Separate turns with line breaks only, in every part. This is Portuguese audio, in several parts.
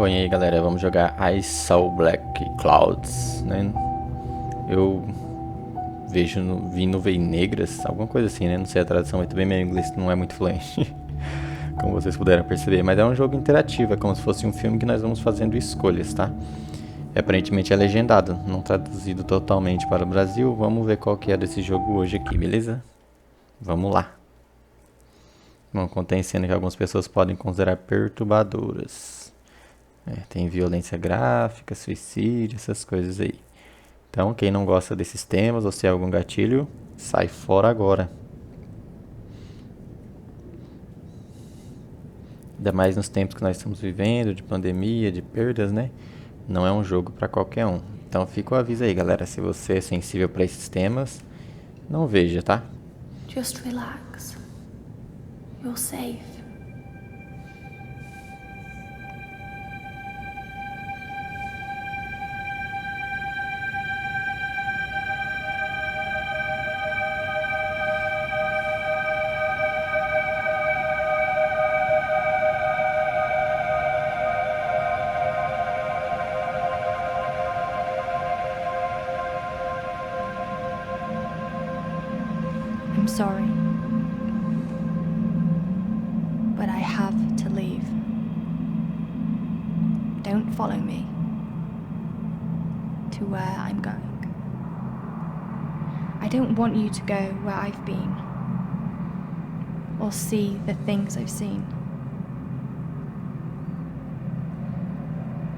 Bom, e aí galera, vamos jogar I Saw Black Clouds, né? Eu vi nuvens negras, alguma coisa assim, né? Não sei a tradução muito bem, meu inglês não é muito fluente, como vocês puderam perceber. Mas é um jogo interativo, é como se fosse um filme que nós vamos fazendo escolhas, tá? E aparentemente é legendado, não traduzido totalmente para o Brasil. Vamos ver qual que é desse jogo hoje aqui, beleza? Vamos lá. Bom, contém cenas que algumas pessoas podem considerar perturbadoras. Tem violência gráfica, suicídio, essas coisas aí. Então, quem não gosta desses temas ou se tem algum gatilho, sai fora agora. Ainda mais nos tempos que nós estamos vivendo, de pandemia, de perdas, né? Não é um jogo para qualquer um. Então, fica o aviso aí, galera. Se você é sensível para esses temas, não veja, tá?
Just relax. You're safe. I'm sorry, but I have to leave. Don't follow me to where I'm going. I don't want you to go where I've been or see the things I've seen.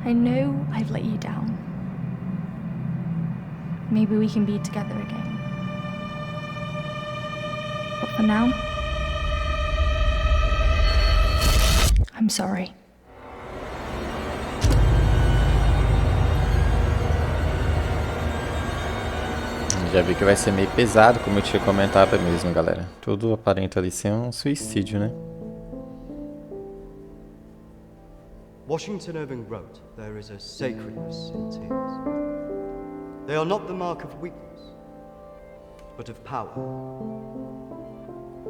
I know I've let you down. Maybe we can be together again. But for now, I'm sorry.
Já vi que vai ser meio pesado, como eu tinha comentado mesmo, galera. Tudo aparenta ali ser um suicídio, né?
Washington Irving wrote, there is a sacredness in tears. They are not the mark of weakness, but of power.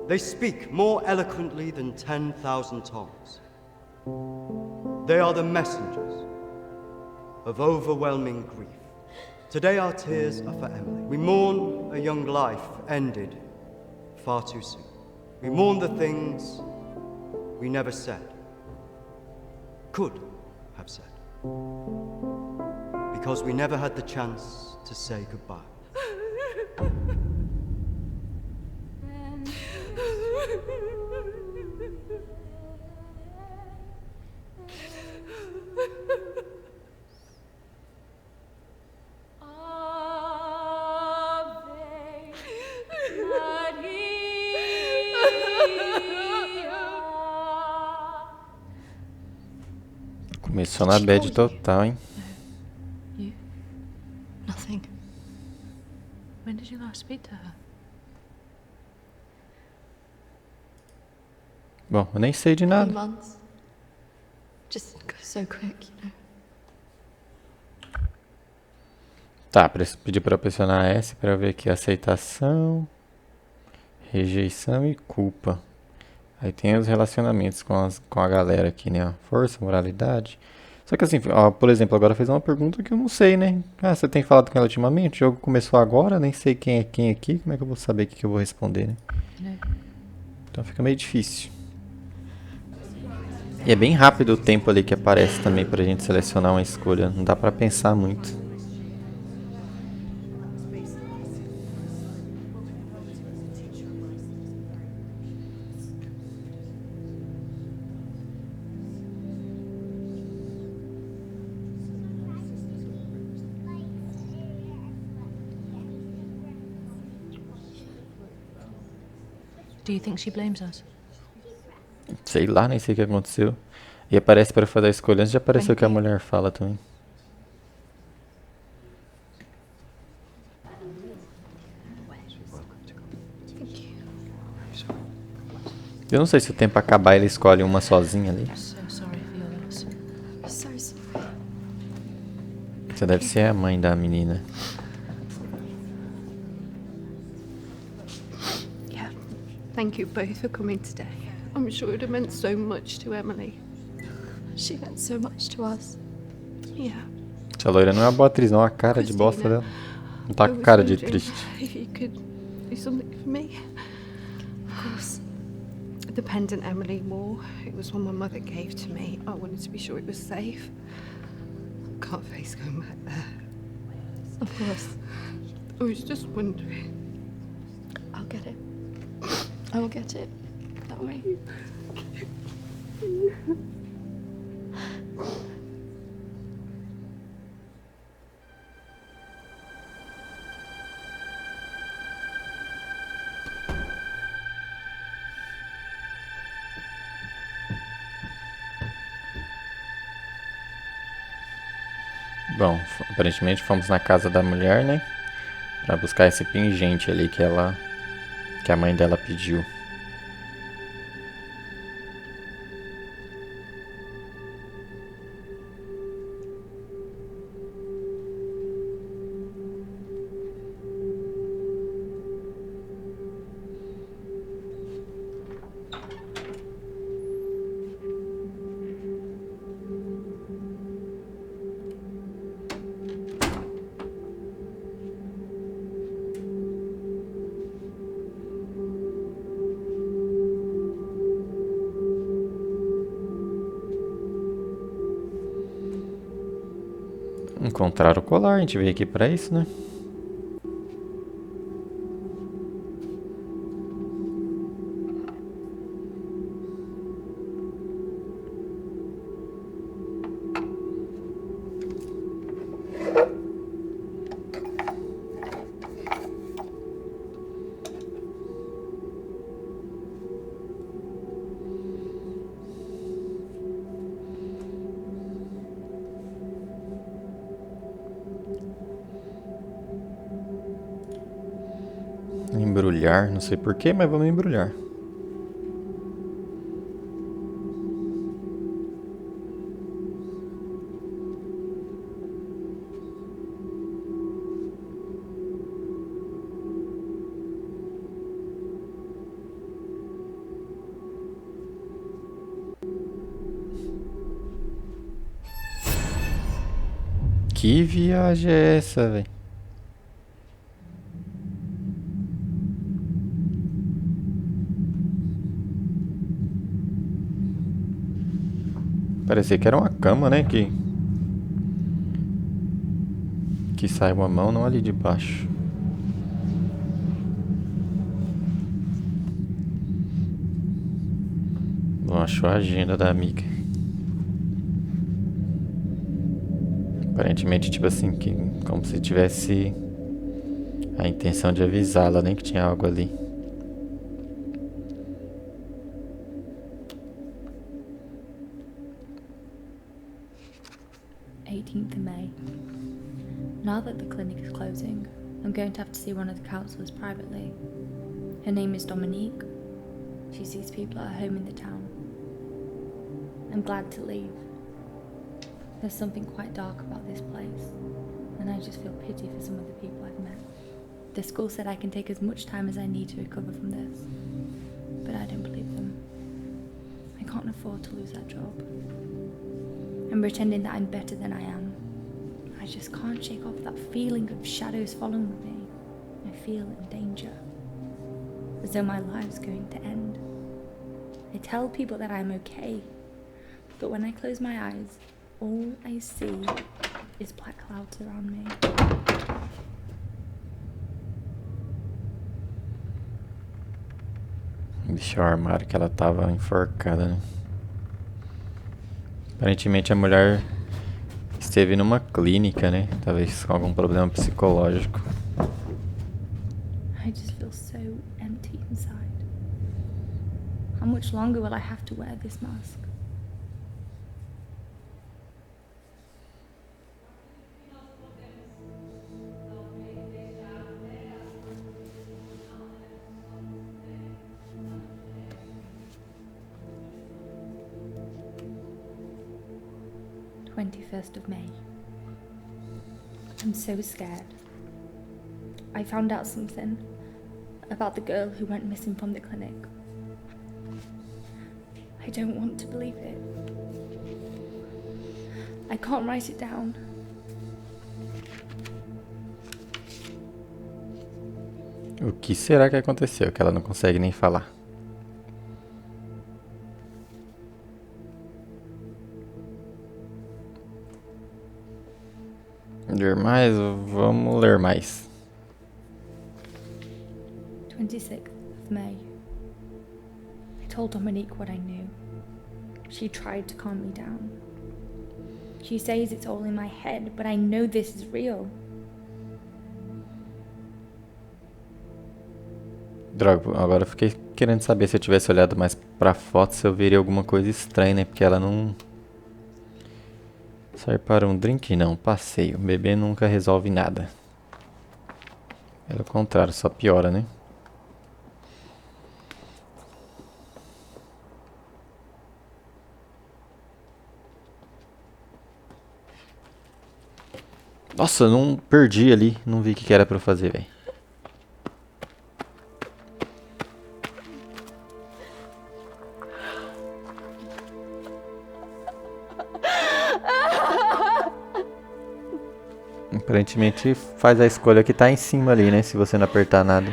They speak more eloquently than 10,000 tongues. They are the messengers of overwhelming grief. Today our tears are for Emily. We mourn a young life ended far too soon. We mourn the things we never said, could have said, because we never had the chance to say goodbye.
Começou na bad total, hein?
You? Nothing. When did you last speak to her?
Bom, eu nem sei de nada.
Months. Just goes so quick, you know.
Tá, pedir para pressionar S para ver aqui aceitação, rejeição e culpa. Aí tem os relacionamentos com a galera aqui, né? Ó, força, moralidade. Só que assim, ó, por exemplo, agora fez uma pergunta que eu não sei, né? Ah, você tem falado com ela ultimamente? O jogo começou agora, nem sei quem é quem aqui. Como é que eu vou saber o que eu vou responder, né? Então fica meio difícil. E é bem rápido o tempo ali que aparece também pra gente selecionar uma escolha. Não dá pra pensar muito.
Do you think she blames us?
Sei lá, nem sei o que aconteceu. E aparece para fazer a escolha. Antes já apareceu o que a mulher fala também. Eu não sei se o tempo acabar ele escolhe uma sozinha ali.
So sorry for your loss.
So sorry.
Você deve ser a mãe da menina.
Thank you both for coming today. I'm sure it would have meant so much to Emily. She meant so much to us. Yeah.
Essa loira não é uma boa atriz, não. A cara de bosta dela. Não tá com cara de triste.
If you could do something for me. Of course. The pendant Emily wore, it was one my mother gave to me. I wanted to be sure it was safe. Can't face going back there.
Of course.
I was just wondering.
I'll get it. I will get it. Don't worry.
Bom, aparentemente fomos na casa da mulher, né? Pra buscar esse pingente ali que a mãe dela pediu. Encontrar o colar, a gente veio aqui pra isso, né? Embrulhar, não sei porquê, mas vamos embrulhar. Que viagem é essa, velho? Parecia que era uma cama, né? Que sai uma mão, não ali de baixo. Bom, achou a agenda da amiga. Aparentemente, tipo assim, como se tivesse a intenção de avisá-la, nem que tinha algo ali.
May. Now that the clinic is closing, I'm going to have to see one of the counsellors privately. Her name is Dominique. She sees people at her home in the town. I'm glad to leave. There's something quite dark about this place, and I just feel pity for some of the people I've met. The school said I can take as much time as I need to recover from this, but I don't believe them. I can't afford to lose that job. I'm pretending that I'm better than I am. I just can't shake off that feeling of shadows following me. I feel in danger, as though my life's going to end. I tell people that I'm okay, but when I close my eyes, all I see is black clouds around me.
Deixa o armário que ela tava enforcada, né? Aparentemente a mulher esteve numa clínica, né? Talvez com algum problema psicológico.
I just feel so empty inside. How much longer will I have to wear this mask? Of May. I'm so scared. I found out something about the girl who went missing from the clinic. I don't want to believe it. I can't write it down.
O que será que aconteceu que ela não consegue nem falar? Ler mais? Vamos ler mais.
26th of May. I told Dominique what I knew. She tried to calm me down. She says it's all in my head, but I know this is real.
Droga, agora eu fiquei querendo saber se eu tivesse olhado mais pra foto se eu veria alguma coisa estranha, né? Porque ela não... Sair para um drink? Não, passeio. Beber nunca resolve nada. Pelo contrário, só piora, né? Nossa, eu não perdi ali. Não vi o que era pra eu fazer, velho. Aparentemente faz a escolha que tá em cima ali, né? Se você não apertar nada.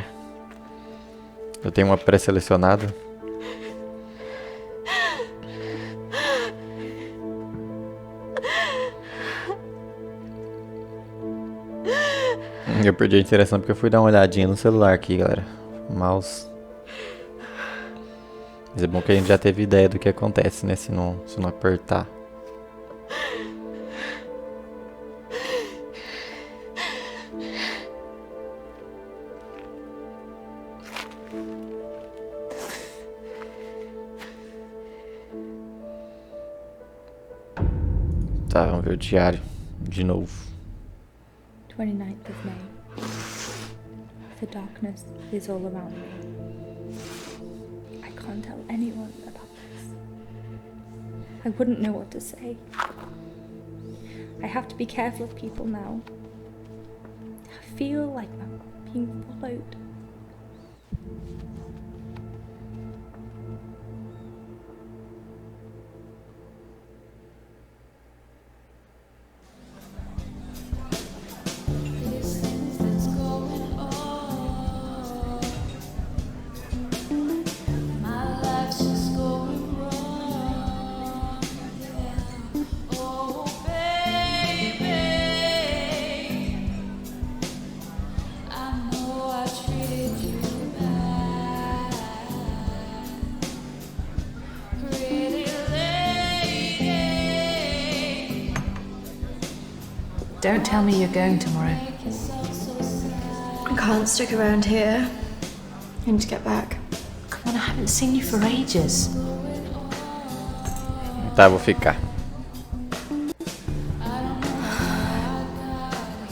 Eu tenho uma pré-selecionada. Eu perdi a interação porque eu fui dar uma olhadinha no celular aqui, galera. Mouse. Mas é bom que a gente já teve ideia do que acontece, né? Se não apertar. Tá, vamos ver o diário de novo.
29th of May. The darkness is all around me. I can't tell anyone about this. I wouldn't know what to say. I have to be careful of people now. I feel like I'm being followed.
Don't tell me you're going tomorrow.
I can't stick around here. I need to get back.
Come on, I haven't seen you for ages.
Tá, vou ficar.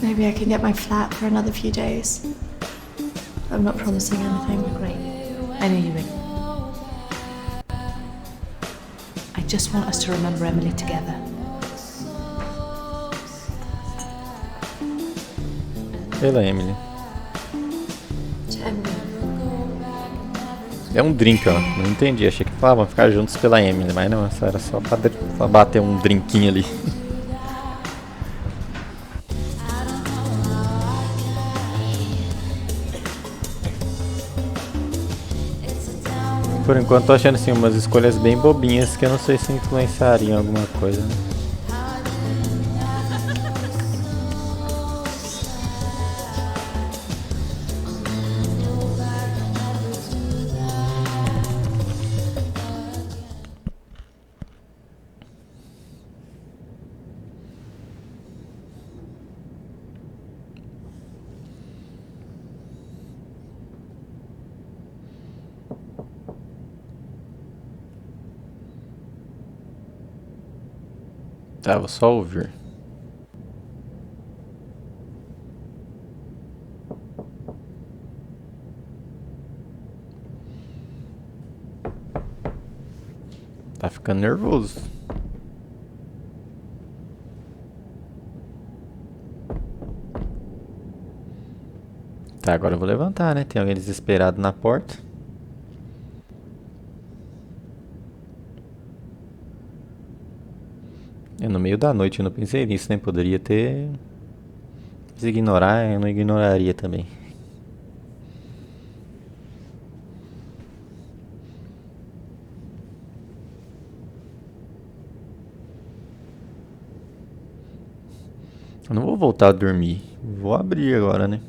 Maybe I can get my flat for another few days. I'm not promising anything.
Great. I knew you would. I just want us to remember Emily together.
Pela Emily.
To Emily.
É um drink, ó. Não entendi. Achei que falavam ficar juntos pela Emily, mas não, essa era só pra bater um drinquinho ali. Por enquanto tô achando assim umas escolhas bem bobinhas que eu não sei se influenciariam alguma coisa, né? Tá, vou só ouvir. Tá ficando nervoso. Tá, agora eu vou levantar, né? Tem alguém desesperado na porta. No meio da noite eu não pensei nisso, né? Poderia ter... Se ignorar, eu não ignoraria também. Eu não vou voltar a dormir. Vou abrir agora, né?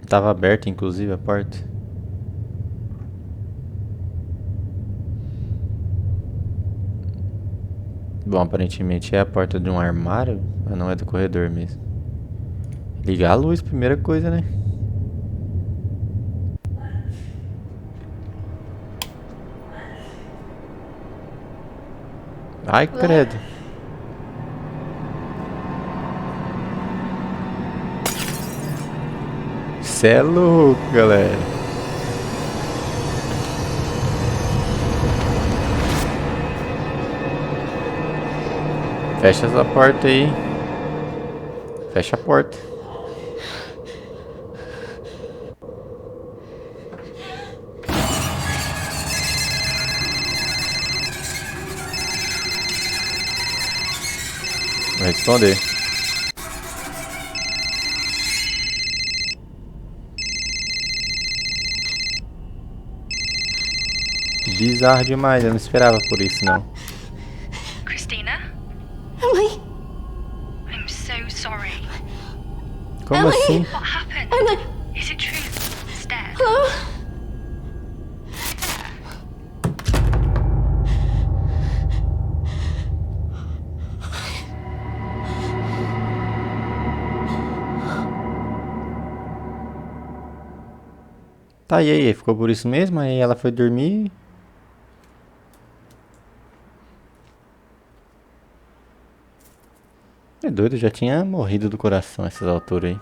Tava aberta, inclusive, a porta. Bom, aparentemente é a porta de um armário, mas não é do corredor mesmo. Ligar a luz, primeira coisa, né? Ai, credo. Cê é louco, galera. Fecha essa porta aí. Fecha a porta. Vai responder. Bizarro demais, eu não esperava por isso não.
Kristina?
Emily!
I'm so sorry.
Como assim?
What happened?
Emily!
Is it true? It's dead.
Hello?
Tá, e aí? Ficou por isso mesmo? Aí ela foi dormir. É doido, já tinha morrido do coração essas alturas aí.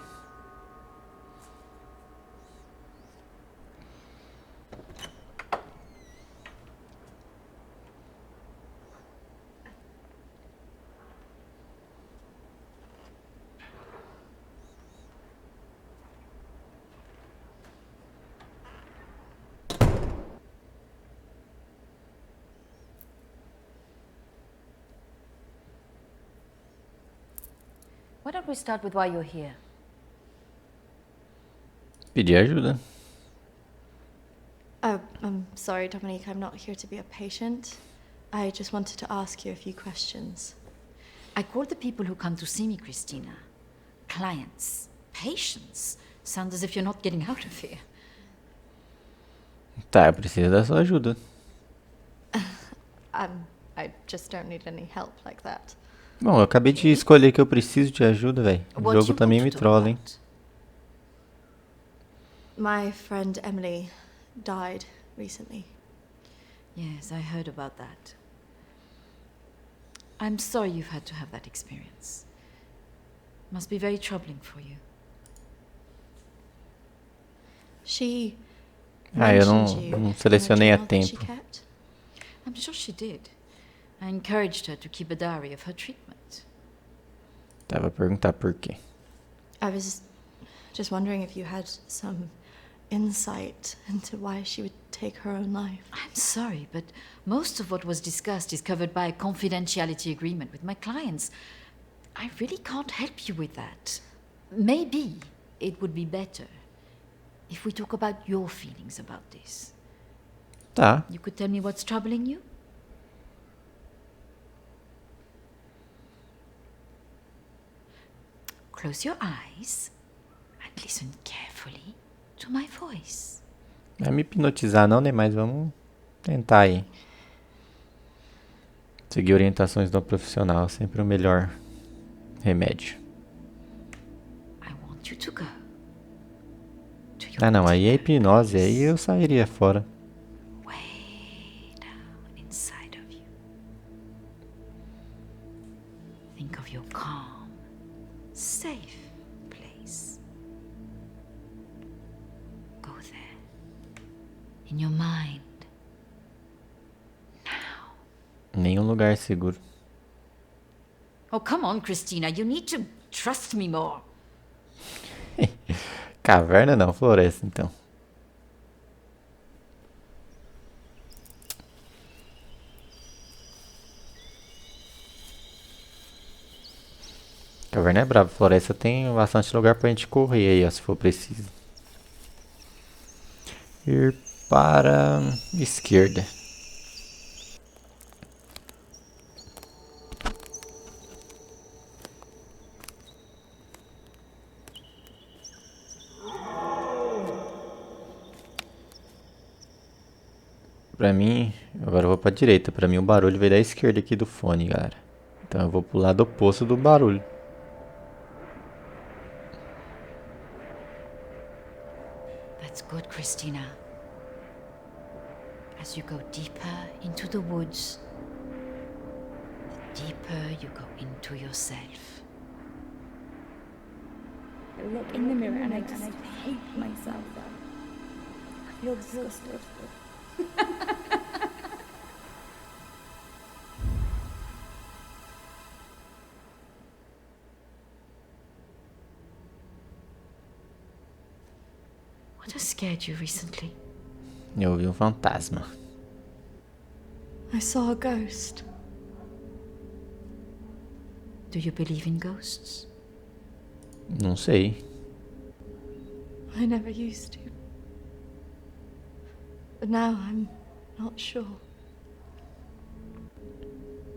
Why don't we start with why you're here?
Pedir ajuda.
Oh, I'm sorry, Dominique. I'm not here to be a patient. I just wanted to ask you a few questions.
I call the people who come to see me, Kristina, clients. Patients. Sounds as if you're not getting out of here.
Tá, eu preciso da sua ajuda.
I just don't need any help like that.
Bom, eu acabei de escolher que eu preciso de ajuda, velho. O
What
jogo
you
também
want
me
to talk
trola, hein?
about?
My friend Emily died recently.
Yes, I heard about that. I'm sorry you've had to have that experience. Must be very troubling for you.
She
Eu
mentioned you
não
in a
selecionei a
journal that she
tempo.
kept.
I'm sure she did. I encouraged her to keep a diary of her treatment.
Tava a perguntar por quê.
I was just wondering if you had some insight into why she would take her own life.
I'm sorry, but most of what was discussed is covered by a confidentiality agreement with my clients. I really can't help you with that. Maybe it would be better if we talk about your feelings about this.
Tá.
You could tell me what's troubling you? Close your eyes and listen carefully to my voice.
Não é me hipnotizar não, né? Mas vamos tentar aí. Seguir orientações do profissional, sempre o melhor remédio.
I want you to go to your
Ah não, aí é hipnose, aí
place.
eu sairia fora.
Way down inside of you. Think of your calm, safe place. Go there. In your mind. Now.
Nenhum lugar seguro.
Oh, come on, Kristina. You need to trust me more.
Caverna não, floresta então. lugar, né, Bravo? Floresta tem bastante lugar pra gente correr aí, ó, se for preciso. Ir para esquerda. Pra mim, agora eu vou pra direita. Pra mim o barulho veio da esquerda aqui do fone, galera. Então eu vou pro lado oposto do barulho.
That's good, Kristina. As you go deeper into the woods, the deeper you go into yourself.
I look in the mirror and I just hate myself. I feel disgusted.
What has scared you recently?
Eu vi um fantasma.
I saw a ghost.
Do you believe in ghosts?
Não sei.
I never used to. But now I'm not sure.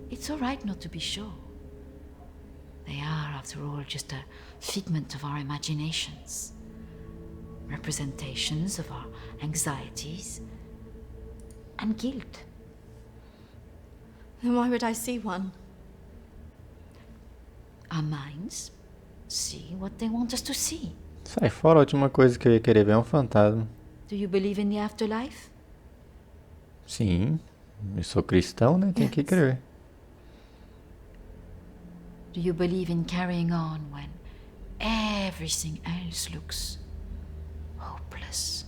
It's all right not to be sure. They are, after all, just a figment of our imaginations. Representations of our anxieties and guilt.
Then why would I see one?
Our minds see what they want us to see.
Sai fora, a última coisa que eu ia querer ver é um fantasma.
Do you believe in the afterlife?
Sim, eu sou cristão, né? Tem que crer.
Do you believe in carrying on when everything else looks hopeless?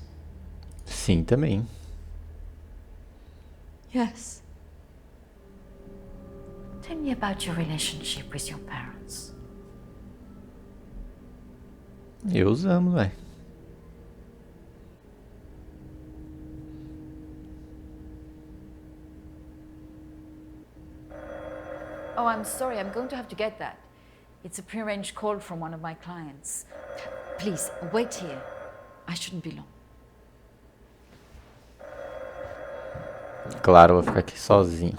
Sim, também.
Yes.
Tell me about your relationship with your parents.
Eu os amo, velho.
Oh, I'm sorry. I'm going to have to get that. It's a prearranged call from one of my clients.
Please, wait here. I shouldn't be long.
Claro, eu vou ficar aqui sozinho.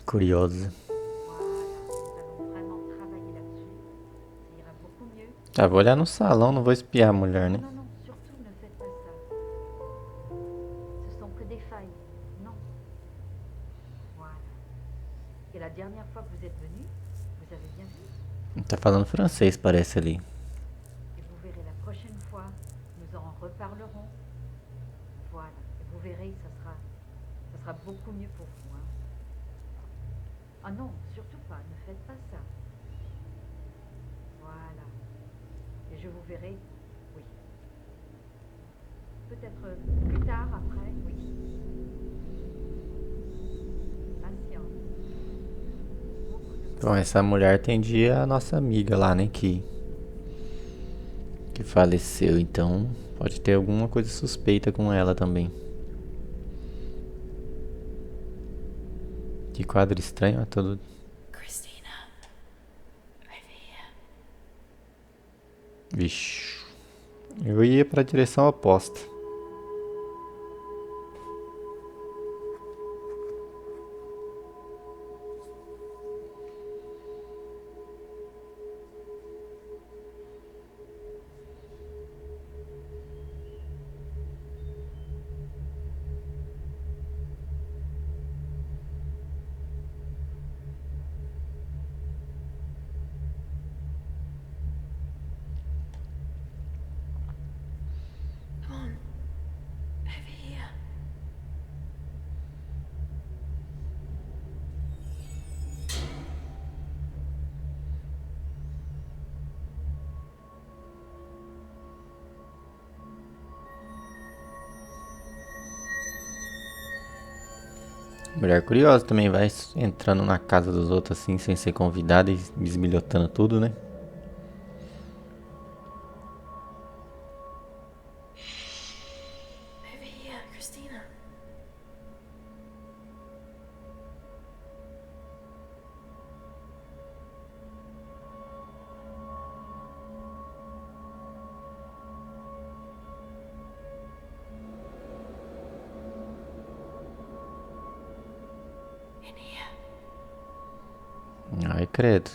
Curiosa. Tá, vou olhar no salão, não vou espiar a mulher, né?
Non, non, surtout ne faites pas ça. Ce sont que des failles. Non. Voilà. Et la dernière fois que vous êtes venu, vous avez bien vu.
Tá falando francês, parece ali.
Et vous verrez la prochaine fois, nous en reparlerons. Voilà. Et vous verrez, ça sera beaucoup mieux pour vous. Hein. Ah non, surtout pas, ne faites pas ça. Voilà. Et je vous verrai, oui. Peut-être plus tard, après, oui. Patience.
Bom, essa mulher atendia a nossa amiga lá, né? Que faleceu, então pode ter alguma coisa suspeita com ela também. Que quadro estranho, ó, todo.
Kristina, over here.
Vixe. Eu ia pra direção oposta.
Come on.
Mulher curiosa também vai entrando na casa dos outros assim, sem ser convidada e bisbilhotando tudo, né?
Over here, Kristina. In here.
Ai, credo.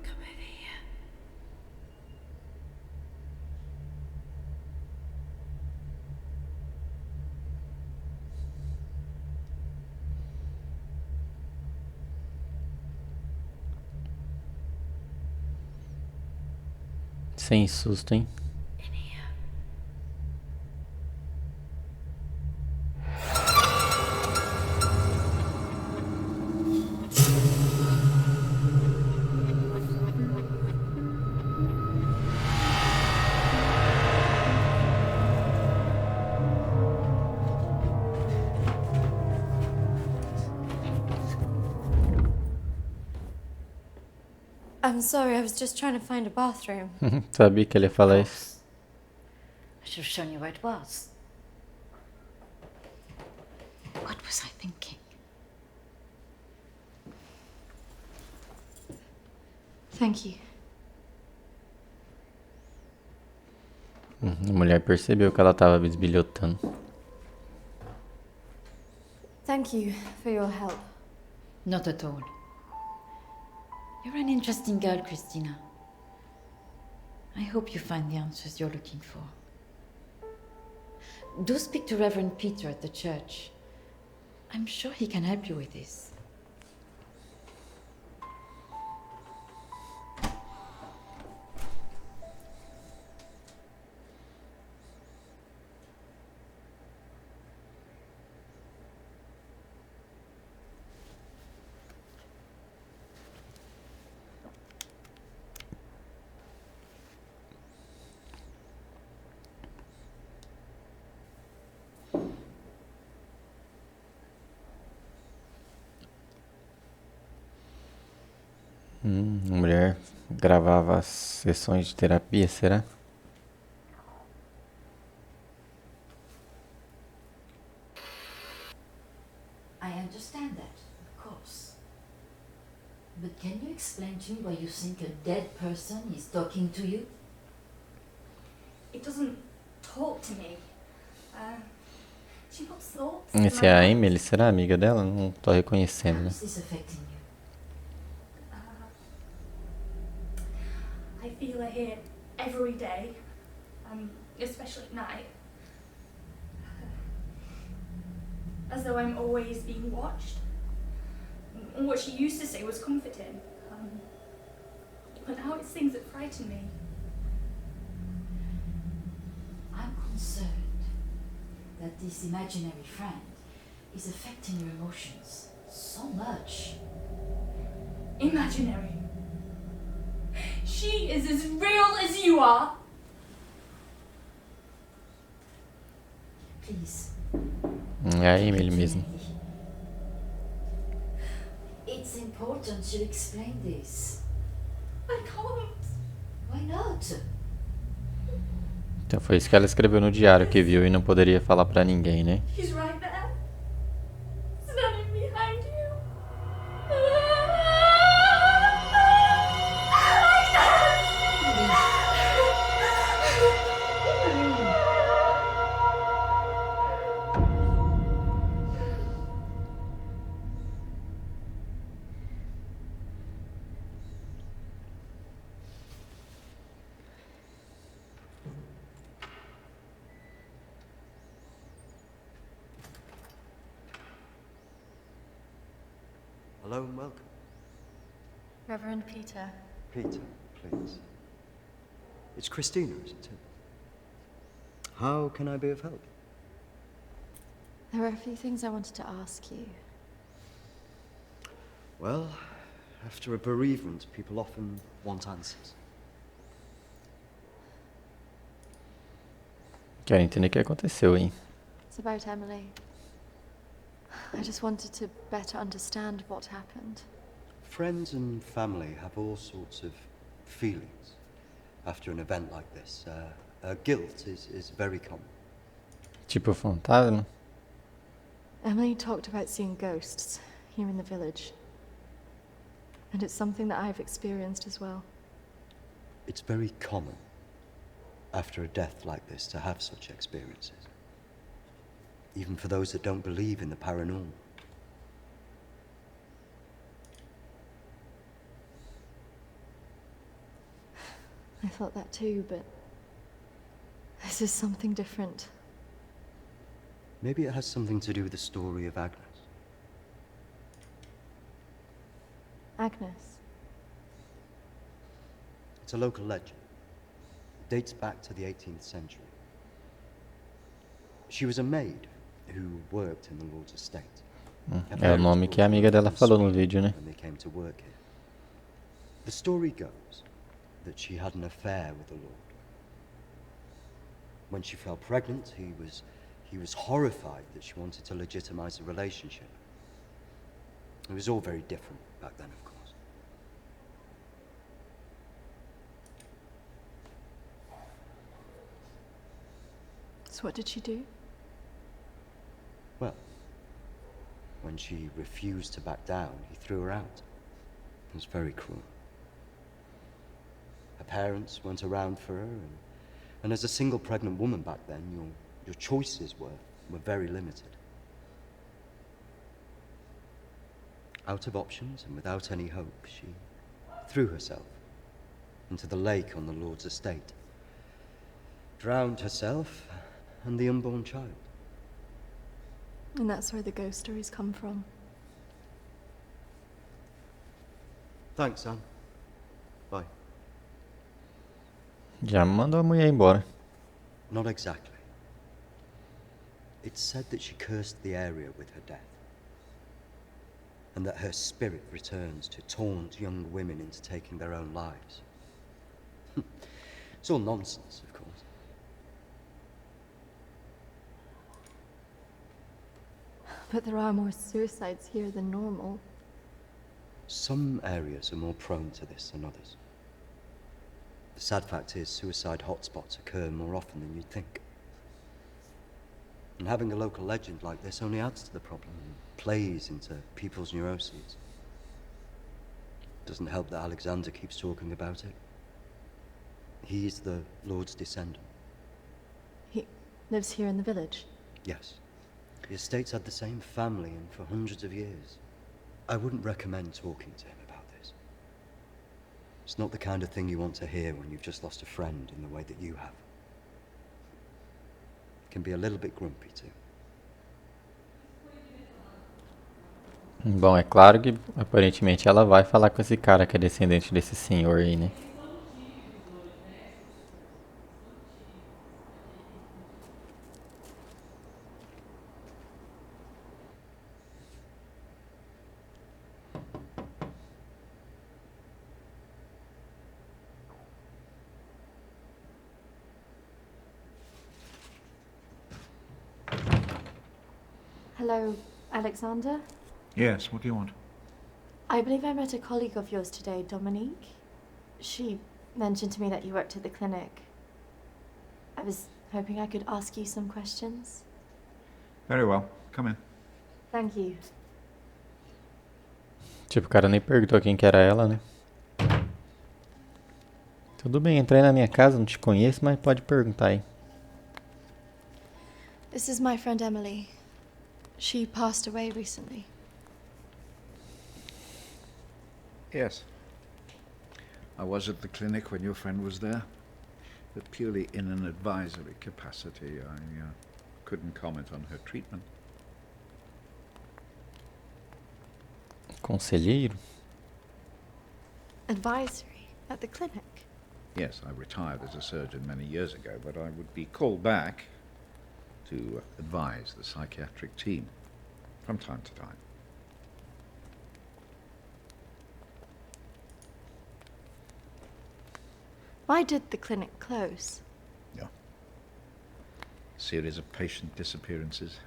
Come over here.
Sem susto, hein?
In here. I'm sorry, I was just trying to find a bathroom.
Sabia que ele ia falar isso.
I should have shown you where it was. What was I thinking?
Thank you.
A mulher percebeu que ela tava bisbilhotando.
Thank you for your help.
Not at all. You're an interesting girl, Kristina. I hope you find the answers you're looking for. Do speak to Reverend Peter at the church. I'm sure he can help you with this.
A mulher gravava as sessões de terapia, será?
I understand that, of course. But can you explain to me why you think a dead person is talking to you?
It doesn't talk to me. She puts thoughts.
Esse é a Emily, será amiga dela? Não tô reconhecendo,
How
né?
is this affecting you?
I feel her here every day, especially at night. As though I'm always being watched. What she used to say was comforting. But now it's things that frighten me.
I'm concerned that this imaginary friend is affecting your emotions so much.
Imaginary. She is as real as you are.
Please.
É a Emily mesmo.
It's important you explain this.
I can't.
Why not?
Então foi isso que ela escreveu no diário que viu e não poderia falar pra ninguém, né?
He's right there. Standing behind you.
Hello and welcome.
Reverend Peter.
Peter, please. It's Kristina, isn't it? How can I be of help?
There are a few things I wanted to ask you.
Well, after a bereavement, people often want answers.
Quero entender o que aconteceu, hein?
It's about Emily. I just wanted to better understand what happened.
Friends and family have all sorts of feelings after an event like this. Guilt is very common.
Tipo fantasma?
Emily talked about seeing ghosts here in the village. And it's something that I've experienced as well.
It's very common after a death like this to have such experiences. Even for those that don't believe in the paranormal.
I thought that too, but this is something different.
Maybe it has something to do with the story of Agnes.
Agnes.
It's a local legend. It dates back to the 18th century. She was a maid who worked in the Lord's estate.
É o nome que a amiga dela falou no vídeo, né?
When they came to work here. The story goes that she had an affair with the Lord. When she fell pregnant, he was horrified that she wanted to legitimize the relationship. It was all very different back then, of course.
So what did she do?
Well, when she refused to back down, he threw her out. It was very cruel. Her parents weren't around for her, and as a single pregnant woman back then, your choices were very limited. Out of options and without any hope, she threw herself into the lake on the Lord's estate, drowned herself and the unborn child.
And that's where the ghost stories come from.
Thanks, Anne. Bye.
Já mandou a mulher embora.
Not exactly. It's said that she cursed the area with her death, and that her spirit returns to taunt young women into taking their own lives. It's all nonsense, of course.
But there are more suicides here than normal.
Some areas are more prone to this than others. The sad fact is, suicide hotspots occur more often than you'd think. And having a local legend like this only adds to the problem and plays into people's neuroses. Doesn't help that Alexander keeps talking about it. He's the Lord's descendant.
He lives here in the village.
Yes. The estate's had the same family and for hundreds of years. I wouldn't recommend talking to him about this. It's not the kind of thing you want to hear when you've just lost a friend in the way that you have. Can be a little bit grumpy too.
Bom, é claro que aparentemente ela vai falar com esse cara que é descendente desse senhor aí, né?
Hello, Alexander?
Yes, what do you want?
I believe I met a colleague of yours today, Dominique. She mentioned to me that you worked at the clinic. I was hoping I could ask you some questions.
Very well, come in.
Thank you.
Tipo, o cara nem perguntou quem que era ela, né? Tudo bem, entrei na minha casa, não te conheço, mas pode perguntar aí.
This is my friend Emily. She passed away recently.
Yes. I was at the clinic when your friend was there, but purely in an advisory capacity. I couldn't comment on her treatment.
Conselheiro?
Advisory at the clinic?
Yes, I retired as a surgeon many years ago, but I would be called back to advise the psychiatric team from time to time.
Why did the clinic close?
Yeah. Series of patient disappearances.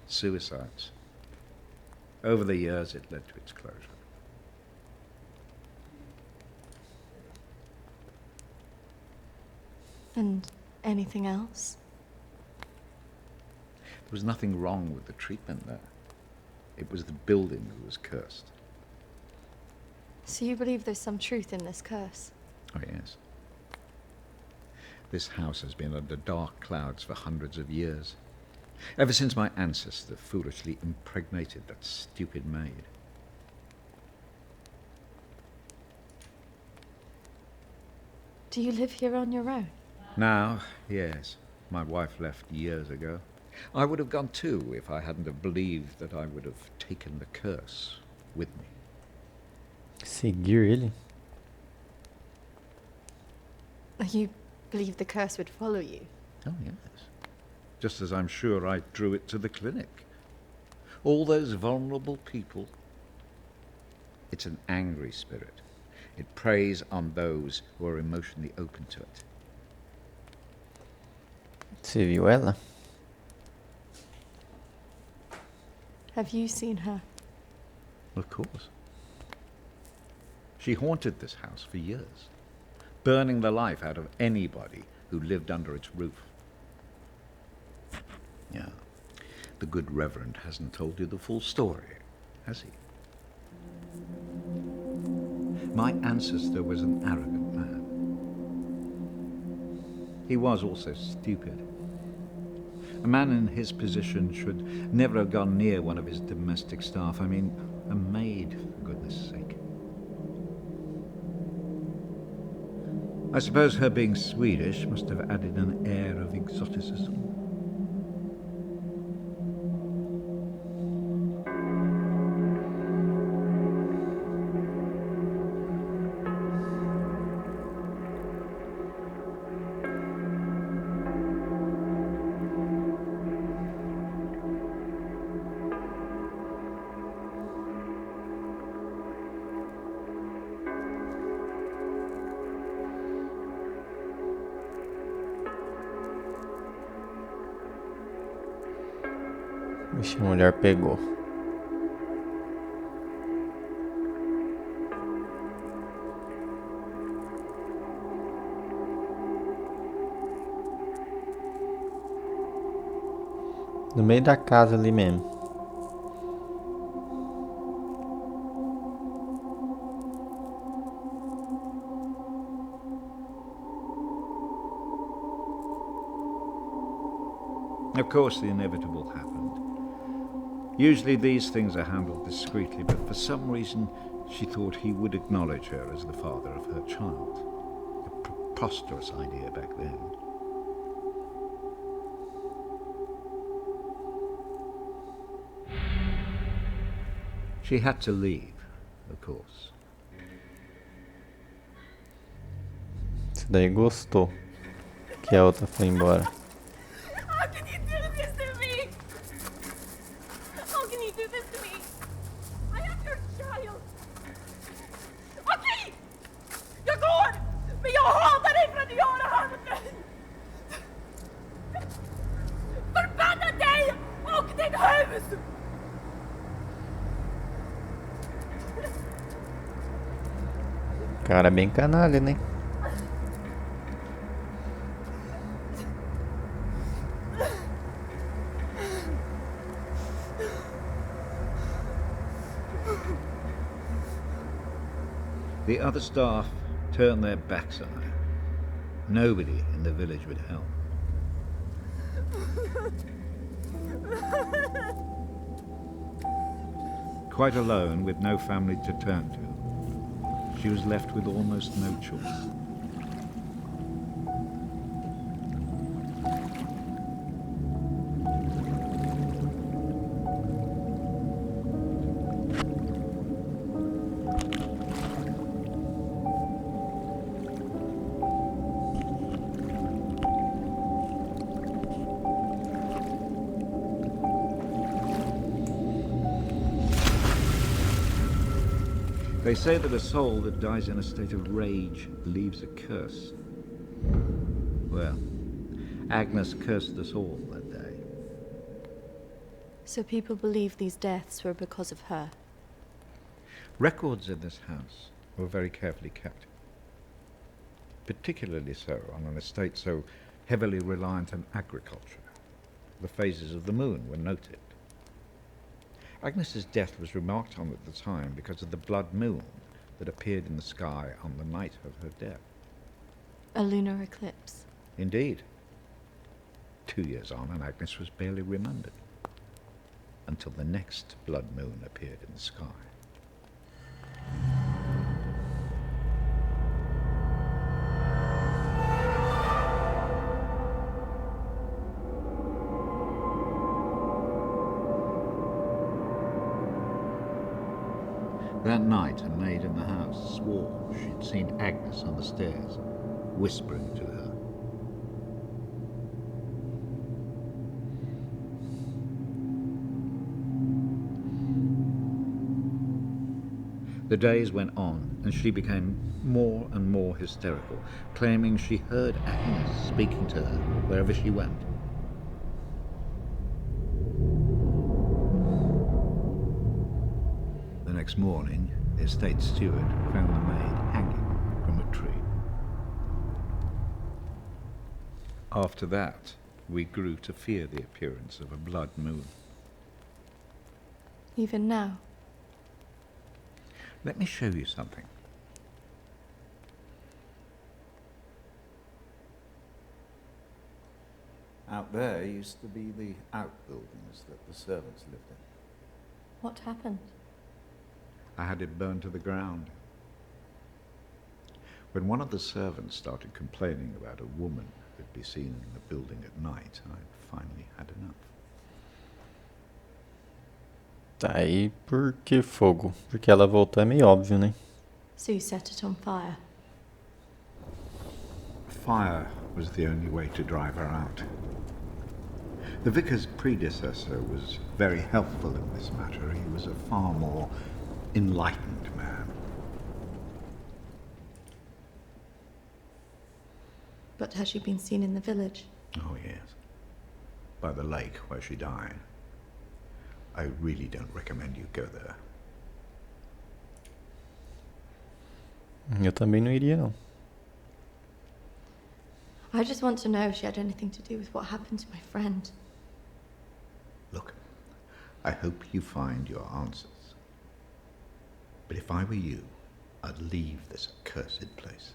Suicides. Over the years, it led to its closure.
And anything else?
There was nothing wrong with the treatment there. It was the building that was cursed.
So you believe there's some truth in this curse?
Oh, yes. This house has been under dark clouds for hundreds of years. Ever since my ancestor foolishly impregnated that stupid maid.
Do you live here on your own?
Now, yes. My wife left years ago. I would have gone too if I hadn't have believed that I would have taken the curse with me.
Seguir ele?
You believe the curse would follow you?
Oh, yes. Just as I'm sure I drew it to the clinic. All those vulnerable people. It's an angry spirit. It preys on those who are emotionally open to it.
Você viu ela?
Have you seen her?
Of course. She haunted this house for years, burning the life out of anybody who lived under its roof. Yeah. The good Reverend hasn't told you the full story, has he? My ancestor was an arrogant man. He was also stupid. A man in his position should never have gone near one of his domestic staff. I mean, a maid, for goodness sake. I suppose her being Swedish must have added an air of exoticism.
Vixe, a mulher pegou. No meio da casa ali mesmo.
Of course, the inevitable happened. Usually these things are handled discreetly, but for some reason she thought he would acknowledge her as the father of her child. A preposterous idea back then. She had to leave, of course.
Isso daí gostou. Que a outra foi embora.
How can you do this to me? How can you do this to me? I am your child. Okej! Jag går! Men jag hatar dig för att du gör det här mot mig! Förbanna dig och ditt hus!
Cara bem canalha, né?
The other staff turned their backs on her. Nobody in the village would help. Quite alone, with no family to turn to, she was left with almost no choice. They say that a soul that dies in a state of rage leaves a curse. Well, Agnes cursed us all that day.
So people believe these deaths were because of her.
Records in this house were very carefully kept. Particularly so on an estate so heavily reliant on agriculture. The phases of the moon were noted. Agnes's death was remarked on at the time because of the blood moon that appeared in the sky on the night of her death.
A lunar eclipse.
Indeed. 2 years on, and Agnes was barely remembered, until the next blood moon appeared in the sky. That night, a maid in the house swore she'd seen Agnes on the stairs, whispering to her. The days went on, and she became more and more hysterical, claiming she heard Agnes speaking to her wherever she went. The next morning, the estate steward found the maid hanging from a tree. After that, we grew to fear the appearance of a blood moon.
Even now.
Let me show you something.
Out there used to be the outbuildings that the servants lived in.
What happened?
I had it burned to the ground. When one of the servants started complaining about a woman who'd be seen in the building at night, I finally had enough.
Tá, e por que fogo? Porque ela voltou é meio óbvio, né?
So you set it on fire.
Fire was the only way to drive her out. The vicar's predecessor was very helpful in this matter. He was a far more enlightened man.
But has she been seen in the village?
Oh, yes. By the lake where she died. I really don't recommend you go there.
Eu também não iria, não.
I just want to know if she had anything to do with what happened to my friend.
Look, I hope you find your answers. But if I were you, I'd leave this accursed place.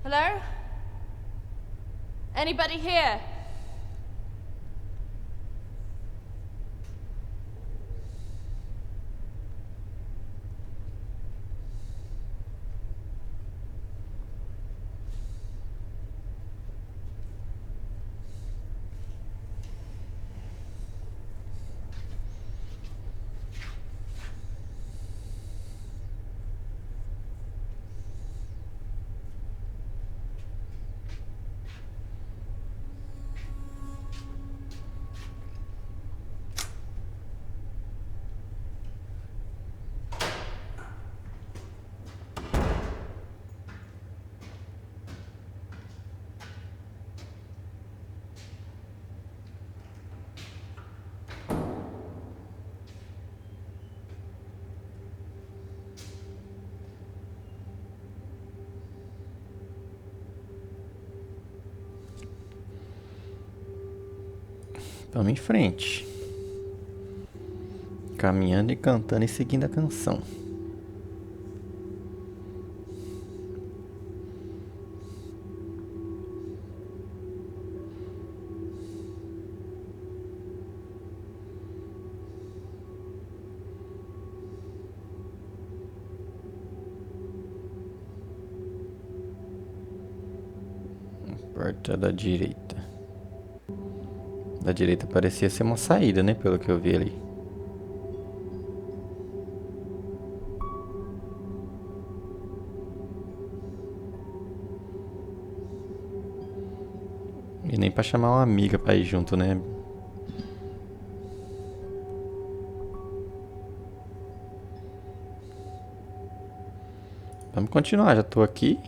Hello? Anybody here?
Vamos em frente. Caminhando e cantando e seguindo a canção. Porta da direita. Da direita parecia ser uma saída, né? Pelo que eu vi ali. E nem pra chamar uma amiga pra ir junto, né? Vamos continuar, já tô aqui.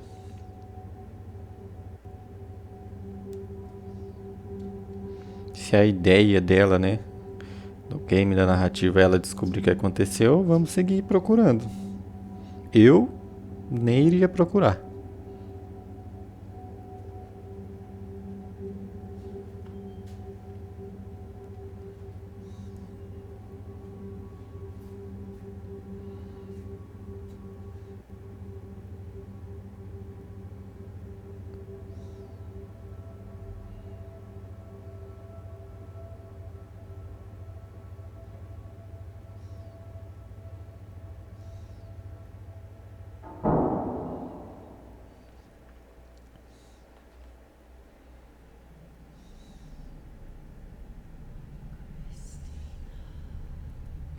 Se a ideia dela, né, do game, da narrativa, é ela descobrir o que aconteceu, vamos seguir procurando. Eu nem iria procurar.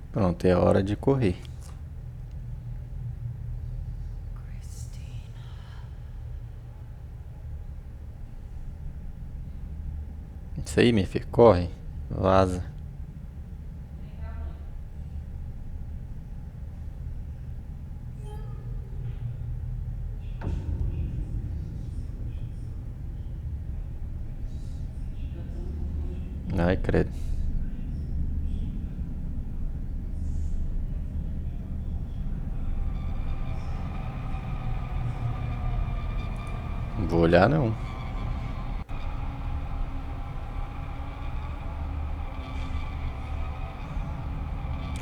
Pronto, é hora de correr. Isso aí, minha filha, corre, vaza. Ai, credo. Não vou olhar, não.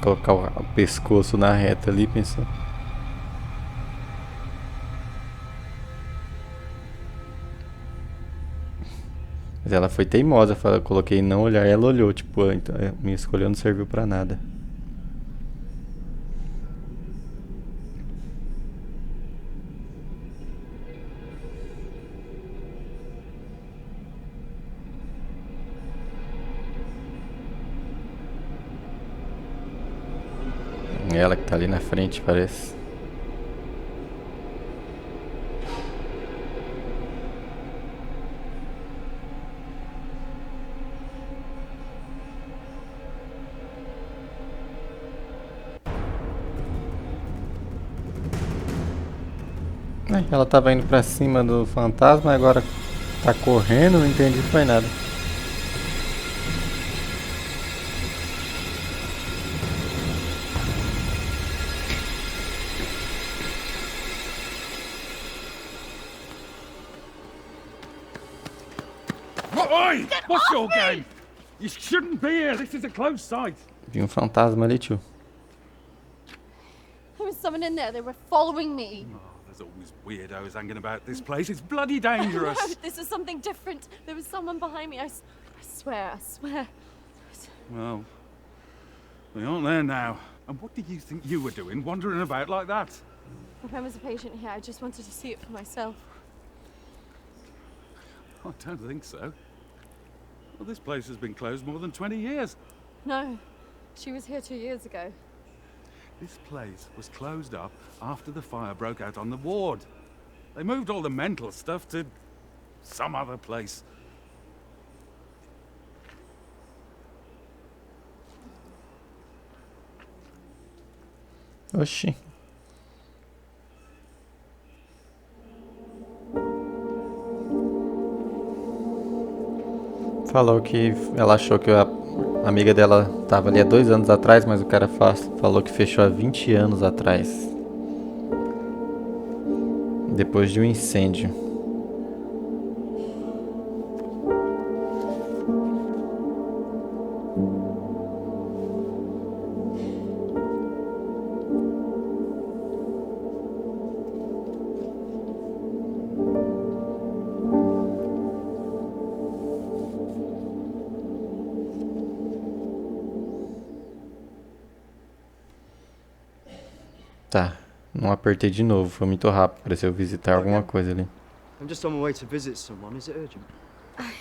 Colocar o pescoço na reta ali, pensando. Mas ela foi teimosa, eu coloquei não olhar, ela olhou, tipo, então, minha escolha não serviu pra nada. Ela que tá ali na frente, parece. Ela tava indo pra cima do fantasma, agora tá correndo, não entendi, foi nada.
Oi! What's your game? You shouldn't be here. This is a closed site.
Vi um fantasma ali, tio.
There was someone in there. They were following me.
Oh, there's always weirdos hanging about this place. It's bloody dangerous.
No, this is something different. There was someone behind me. I swear, I swear.
Well, we aren't there now. And what did you think you were doing, wandering about like that?
My friend was a patient here. I just wanted to see it for myself.
I don't think so. Well, this place has been closed more than 20 years.
No, she was here 2 years ago.
This place was closed up after the fire broke out on the ward. They moved all the mental stuff to some other place.
Oxi. Falou que ela achou que a amiga dela tava ali há 2 anos atrás, mas o cara falou que fechou há 20 anos atrás. Depois de um incêndio. Tá, não apertei de novo, foi muito rápido, pareceu visitar alguma coisa ali.
I'm just on my way to visit someone. Is it urgent?
I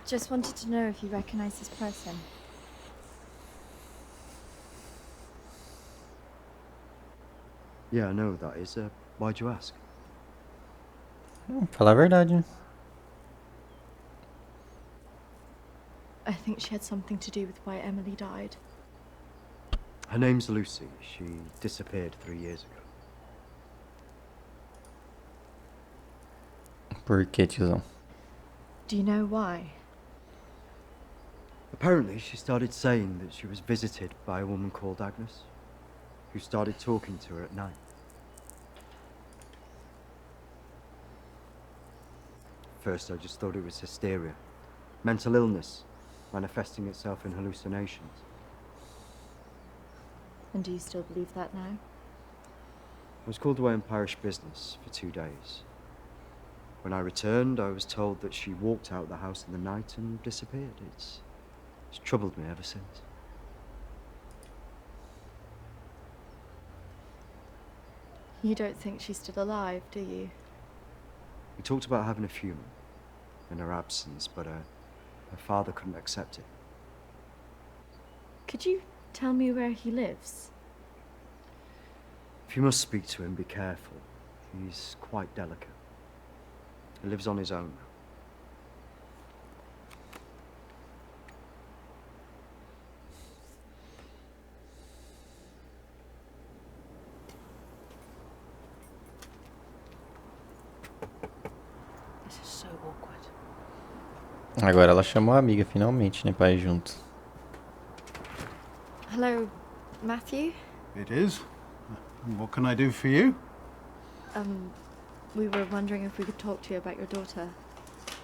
just wanted to know if you recognize this person.
Yeah, I know who that is. Why'd you ask?
Falar a verdade, né?
I think she had something to do with why Emily died.
Her name's Lucy. She disappeared 3 years ago.
Por que, tiozão?
Do you know why?
Apparently, she started saying that she was visited by a woman called Agnes, who started talking to her at night. First, I just thought it was hysteria, mental illness, manifesting itself in hallucinations.
And do you still believe that now?
I was called away on parish business for 2 days. When I returned, I was told that she walked out the house in the night and disappeared. It's troubled me ever since.
You don't think she's still alive, do you?
We talked about having a funeral in her absence, but her father couldn't accept it.
Could you tell me where he lives?
If you must speak to him, be careful. He's quite delicate. He lives on his own.
This is so awkward.
Agora ela chamou a amiga finalmente, né, pra ir juntos.
Hello, Matthew?
It is. What can I do for you?
We were wondering if we could talk to you about your daughter.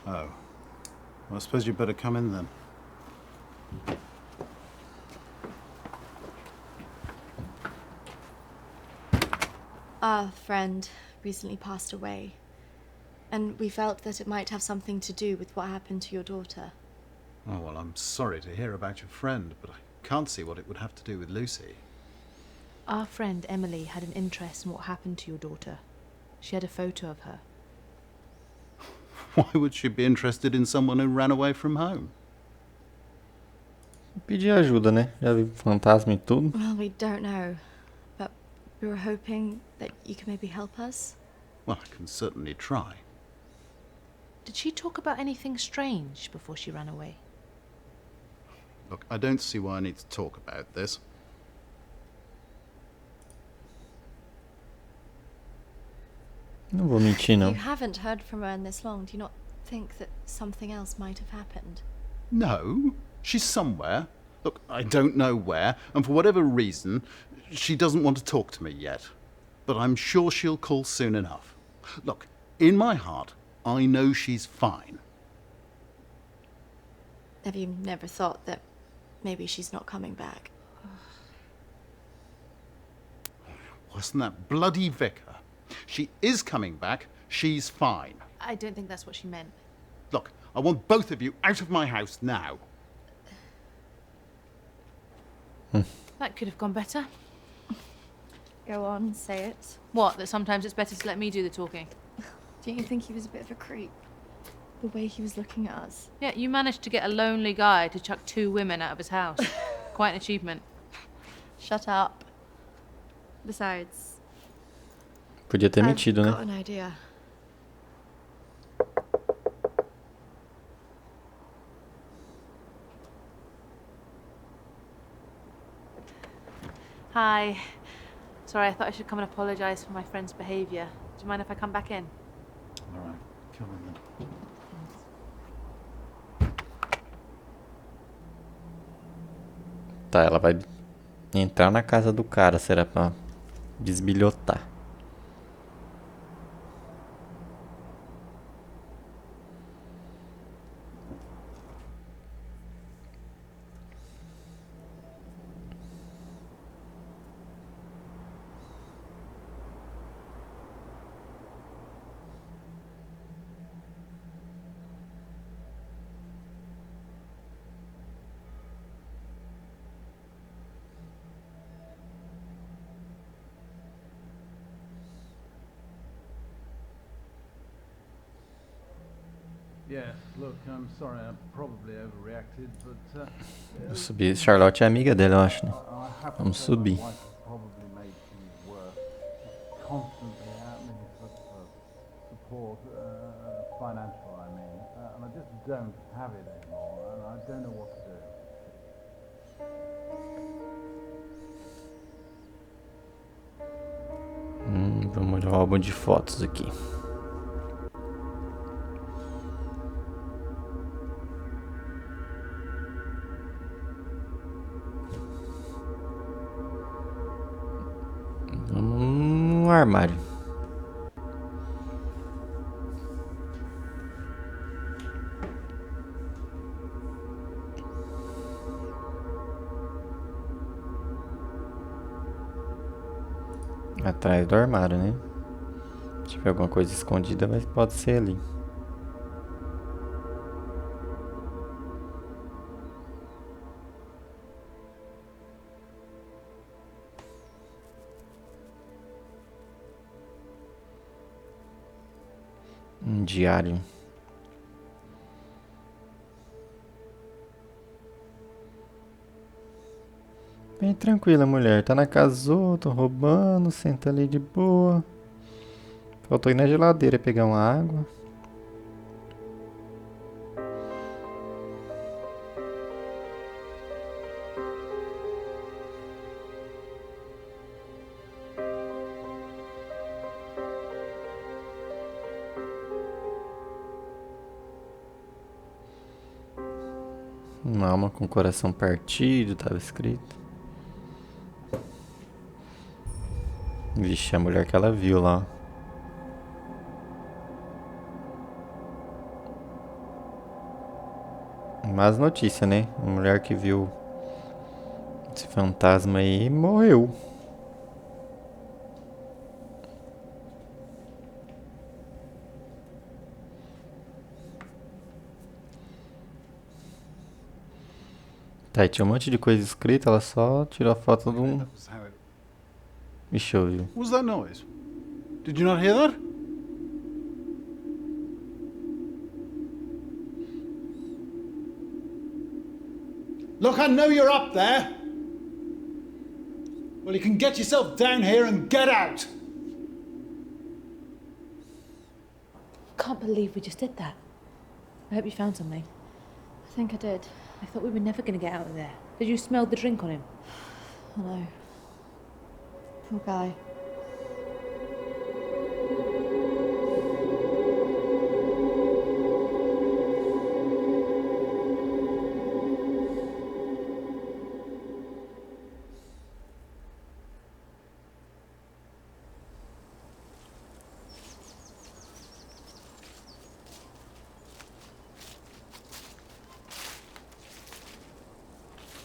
Oh. Well, I suppose you'd better come in then.
Our friend recently passed away, and we felt that it might have something to do with what happened to your daughter.
Oh, well, I'm sorry to hear about your friend, but I can't see what it would have to do with Lucy.
Our friend Emily had an interest in what happened to your daughter. She had a photo of her.
Why would she be interested in someone who ran away from home?
Pedir ajuda, né? Já vi fantasma e tudo.
Well, we don't know, but we were hoping that you could maybe help us.
Well, I can certainly try.
Did she talk about anything strange before she ran away?
Look, I don't see why I need to talk about this.
Não vou mentir, não.
You haven't heard from her in this long. Do you not think that something else might have happened?
No, she's somewhere. Look, I don't know where, and for whatever reason, she doesn't want to talk to me yet. But I'm sure she'll call soon enough. Look, in my heart, I know she's fine.
Have you never thought that maybe she's not coming back?
Wasn't that bloody vicar? She is coming back. She's fine.
I don't think that's what she meant.
Look, I want both of you out of my house now.
That could have gone better.
Go on, say it.
What, that sometimes it's better to let me do the talking?
Don't you think he was a bit of a creep? The way he was looking at us.
Yeah, you managed to get a lonely guy to chuck 2 women out of his house. Quite an achievement.
Shut up. Besides,
Podia ter
I've
mentido,
got
né?
an idea.
Hi. Sorry, I thought I should come and apologise for my friend's behaviour. Do you mind if I come back in?
All right, come on then.
Tá, ela vai entrar na casa do cara, será pra desbilhotar. Vou subir. Charlotte é amiga dele, eu acho, né? Vamos subir. Vamos olhar o álbum de fotos aqui. Vamos no armário. Atrás do armário, né? Se tiver alguma coisa escondida, mas pode ser ali. Um diário. Bem tranquila, mulher. Tá na casa dos outros, roubando, senta ali de boa. Faltou ir na geladeira pegar uma água. Uma alma com o coração partido, tava escrito. Vixe, a mulher que ela viu lá. Más notícia, né? A mulher que viu esse fantasma aí morreu. Tá, e tinha um monte de coisa escrita, ela só tirou a foto de um... Deixa eu ver.
What was that noise? Did you not hear that? Look, I know you're up there. Well, you can get yourself down here and get out.
Can't believe we just did that. I hope you found something.
I think I did.
I thought we were never going to get out of there. Did you smell the drink on him?
Hello. Poor guy.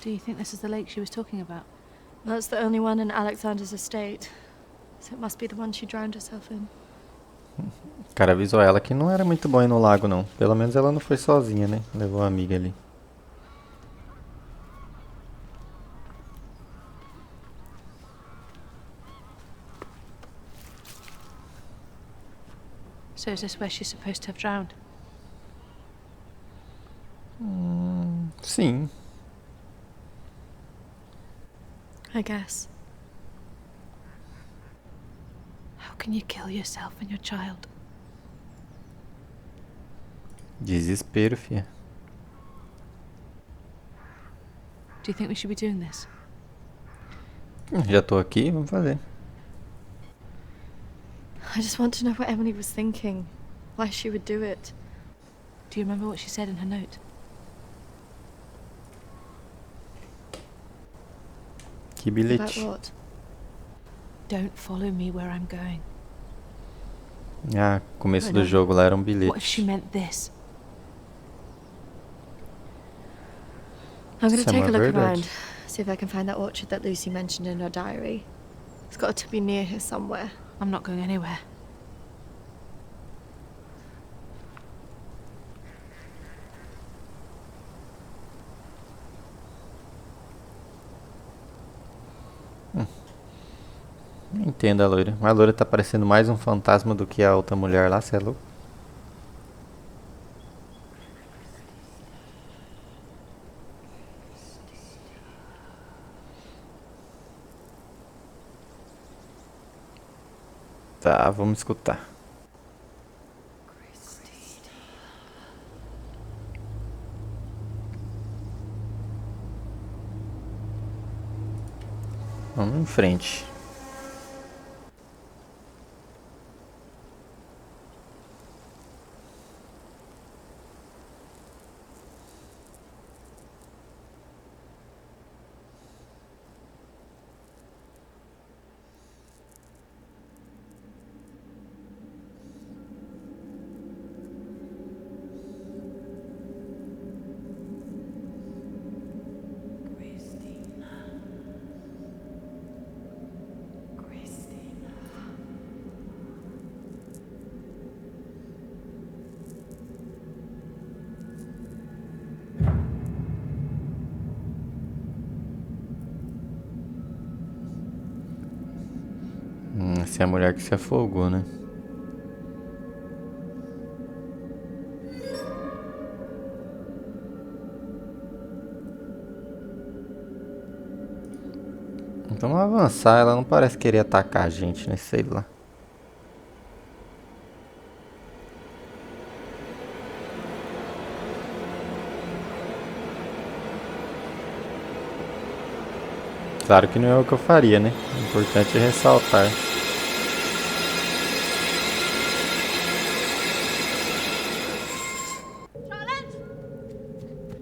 Do you think this is the lake she was talking about?
That's the only one in Alexander's estate. So it must be the one she drowned herself in.
O cara avisou ela que não era muito bom ir no lago, não. Pelo menos ela não foi sozinha, né? Levou a amiga ali.
So is this where she's supposed to have drowned?
Sim.
I guess.
How can you kill yourself and your child?
Desespero, fia.
Do you think we should be doing this?
Já tô aqui, vamos fazer.
I just want to know what Emily was thinking. Why she would do it.
Do you remember what she said in her note?
Que
About
bilhete.
what?
Don't follow me where I'm going.
Ah, começo do jogo lá era um
What if she
bilhete.
meant this?
I'm going to
Isso é
take
uma
a look
verdade.
around. See if I can find that orchard that Lucy mentioned in her diary. It's got to be near here somewhere.
I'm not going anywhere.
Não entendo a loira. A loira tá parecendo mais um fantasma do que a outra mulher lá, cê é louco? Tá, vamos escutar. Vamos em frente. Essa é a mulher que se afogou, né? Então vamos avançar, ela não parece querer atacar a gente, né? Sei lá. Claro que não é o que eu faria, né? O importante é ressaltar.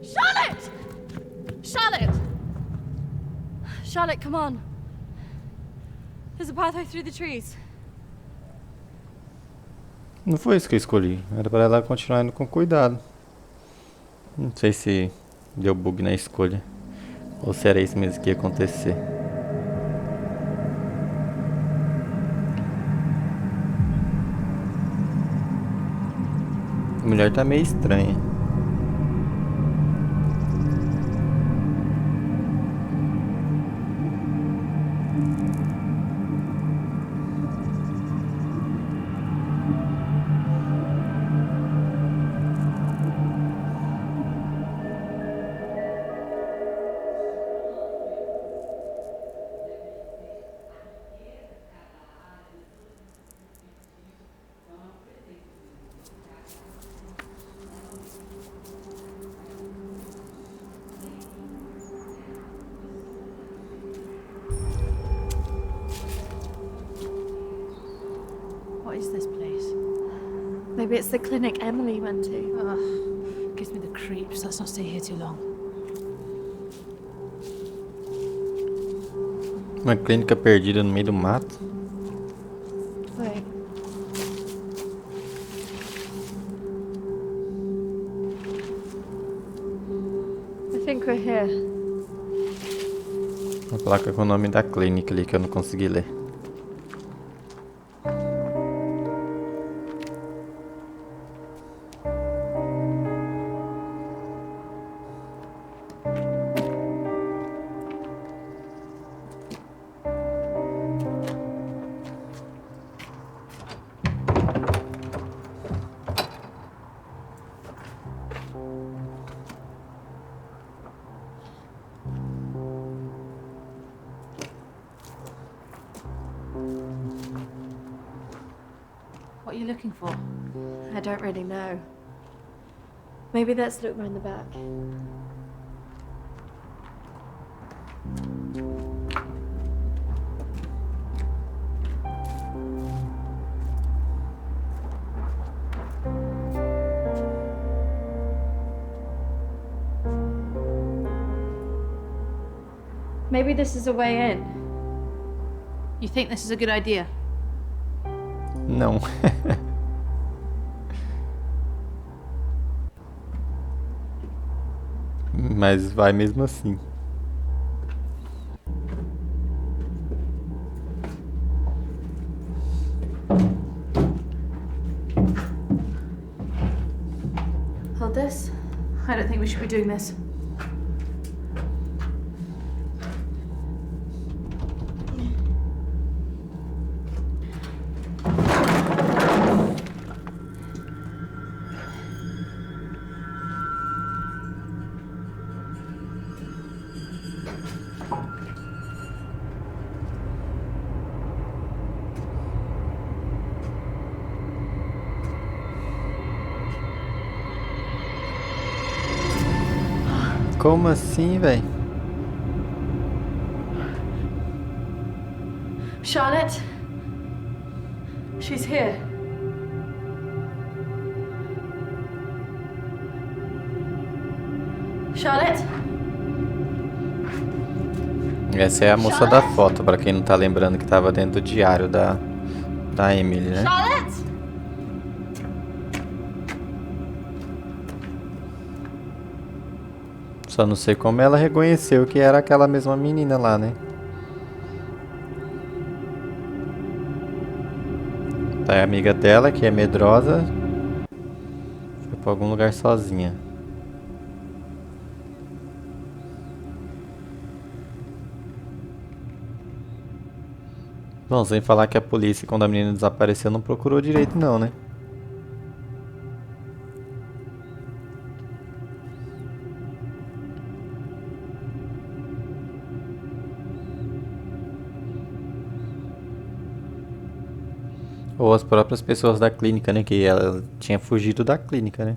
Charlotte! Charlotte! Charlotte, come on. There's a pathway through the trees.
Não foi isso que eu escolhi. Era pra ela continuar indo com cuidado. Não sei se deu bug na escolha. Ou se era isso mesmo que ia acontecer. A mulher tá meio estranha.
What is this place? Maybe it's the clinic Emily went to.
Ugh, gives me the creeps. Let's not stay here too long.
Uma clínica perdida no meio do mato.
Wait. I think we're here.
Uma placa com o nome da clínica ali que eu não consegui ler.
What are you looking for?
I don't really know. Maybe let's look round the back. Maybe this is a way in.
You think this is a good idea?
Não. Mas vai mesmo assim.
Hold this.
I don't think we should be doing this.
Como assim, velho?
Charlotte? She's here. Charlotte?
Essa é a moça da foto, pra quem não tá lembrando que tava dentro do diário da Emily, né?
Charlotte?
Só não sei como ela reconheceu que era aquela mesma menina lá, né? Tá, é a amiga dela, que é medrosa. Foi pra algum lugar sozinha. Bom, sem falar que a polícia, quando a menina desapareceu, não procurou direito não, né? Ou as próprias pessoas da clínica, né? Que ela tinha fugido da clínica, né?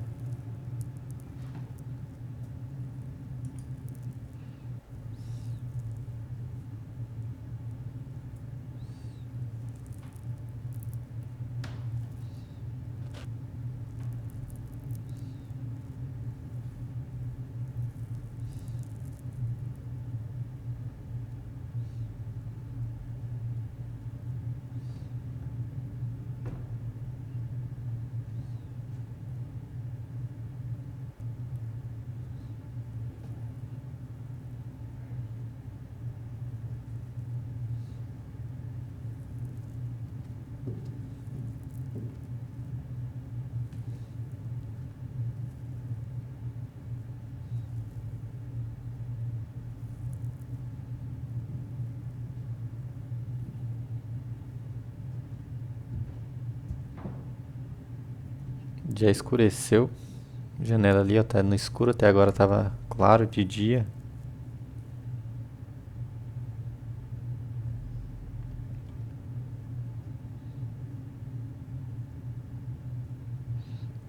Já escureceu. Janela ali, ó, tá no escuro, até agora tava claro de dia.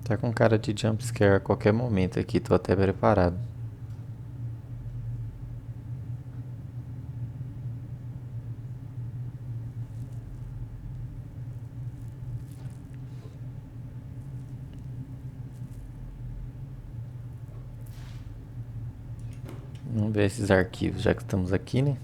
Tá com cara de jumpscare a qualquer momento aqui, tô até preparado. Vamos ver esses arquivos, já que estamos aqui, né?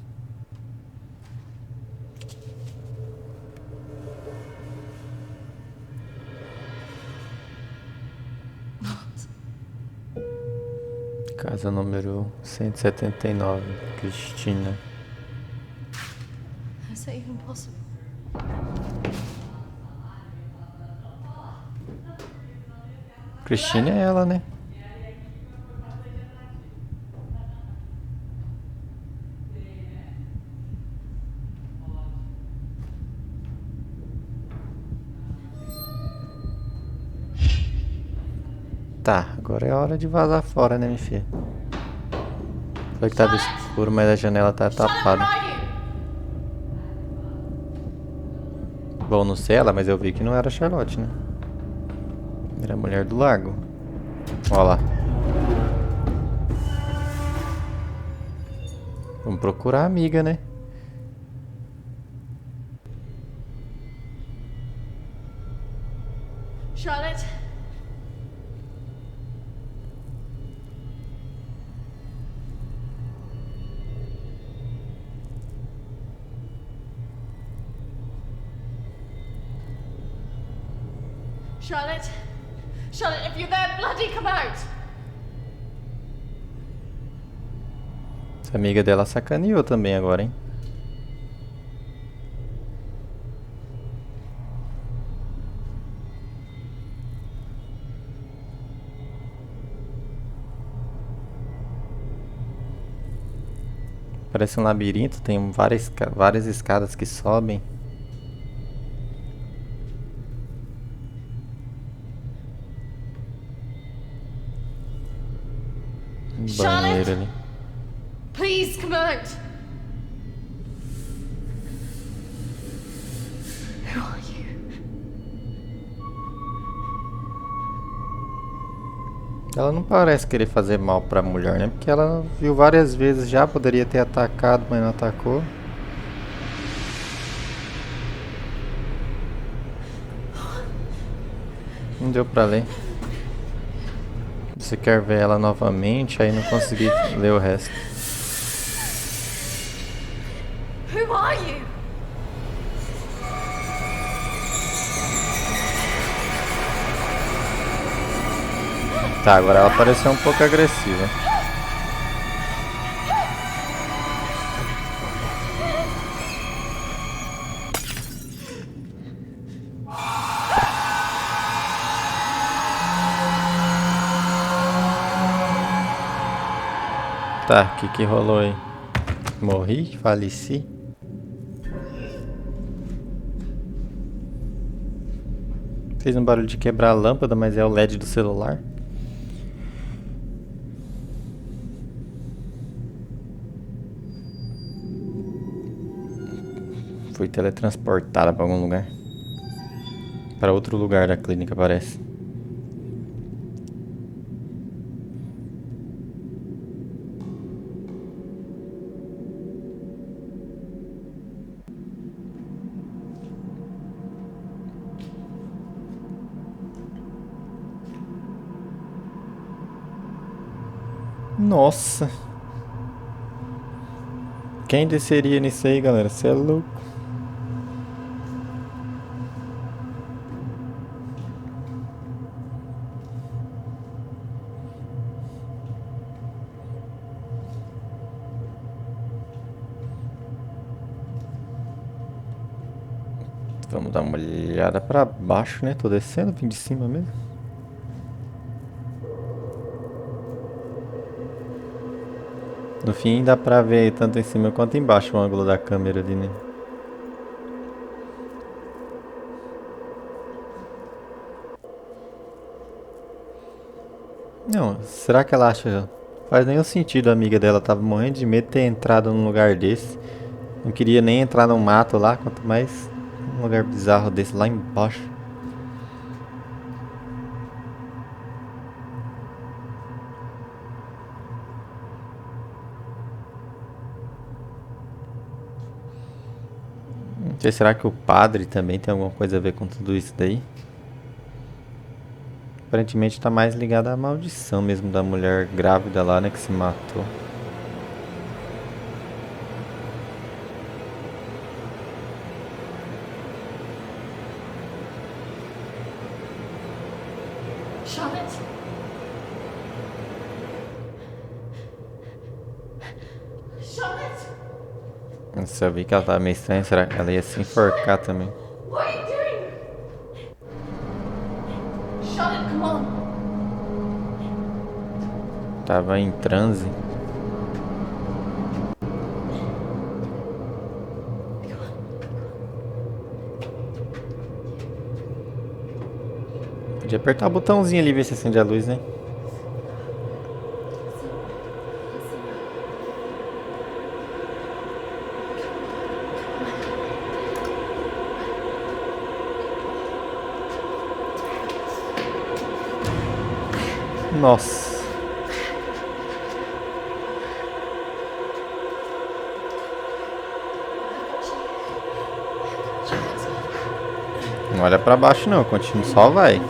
Casa número 179, Kristina.
Is that even possible?
Kristina é ela, né? Tá, agora é hora de vazar fora, né, minha filha? Foi que tava escuro, mas a janela tá tapada. Bom, não sei ela, mas eu vi que não era Charlotte, né? Era a mulher do lago. Ó lá. Vamos procurar a amiga, né?
Charlotte? Charlotte? Charlotte, if you're there, bloody come out!
Essa amiga dela sacaneou também agora, hein? Parece um labirinto, tem várias escadas que sobem. Banheiro ali.
Please come out!
Who are you?
Ela não parece querer fazer mal pra mulher, né? Porque ela viu várias vezes já, poderia ter atacado, mas não atacou. Não deu pra ler. Você quer ver ela novamente, aí não consegui ler o resto.
Who are you?
Tá, agora ela pareceu um pouco agressiva. Tá, o que rolou aí? Morri? Faleci? Fez um barulho de quebrar a lâmpada, mas é o LED do celular. Foi teletransportada para algum lugar. Para outro lugar da clínica, parece. Nossa. Quem desceria nisso aí, galera? Você é louco. Vamos dar uma olhada pra baixo, né? Tô descendo, vim de cima mesmo. No fim dá pra ver tanto em cima quanto embaixo o ângulo da câmera ali, né? Não, será que ela acha... Faz nenhum sentido a amiga dela, tava morrendo de medo de ter entrado num lugar desse. Não queria nem entrar no mato lá, quanto mais um lugar bizarro desse lá embaixo. Não sei, será que o padre também tem alguma coisa a ver com tudo isso daí? Aparentemente tá mais ligado à maldição mesmo da mulher grávida lá, né, que se matou.
Charlotte? Charlotte?
Nossa, eu vi que ela tava meio estranha, será que ela ia se enforcar também?
What are you doing? Charlotte, come on.
Tava em transe. Podia apertar o botãozinho ali e ver se acende a luz, né? Nossa. Não olha pra baixo não, continua, só vai.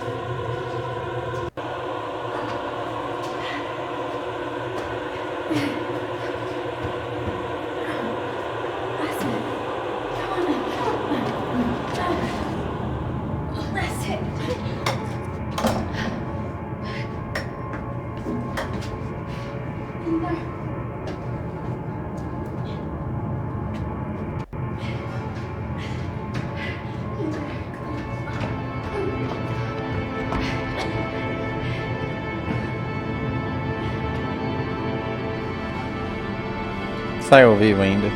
Sai ao vivo ainda.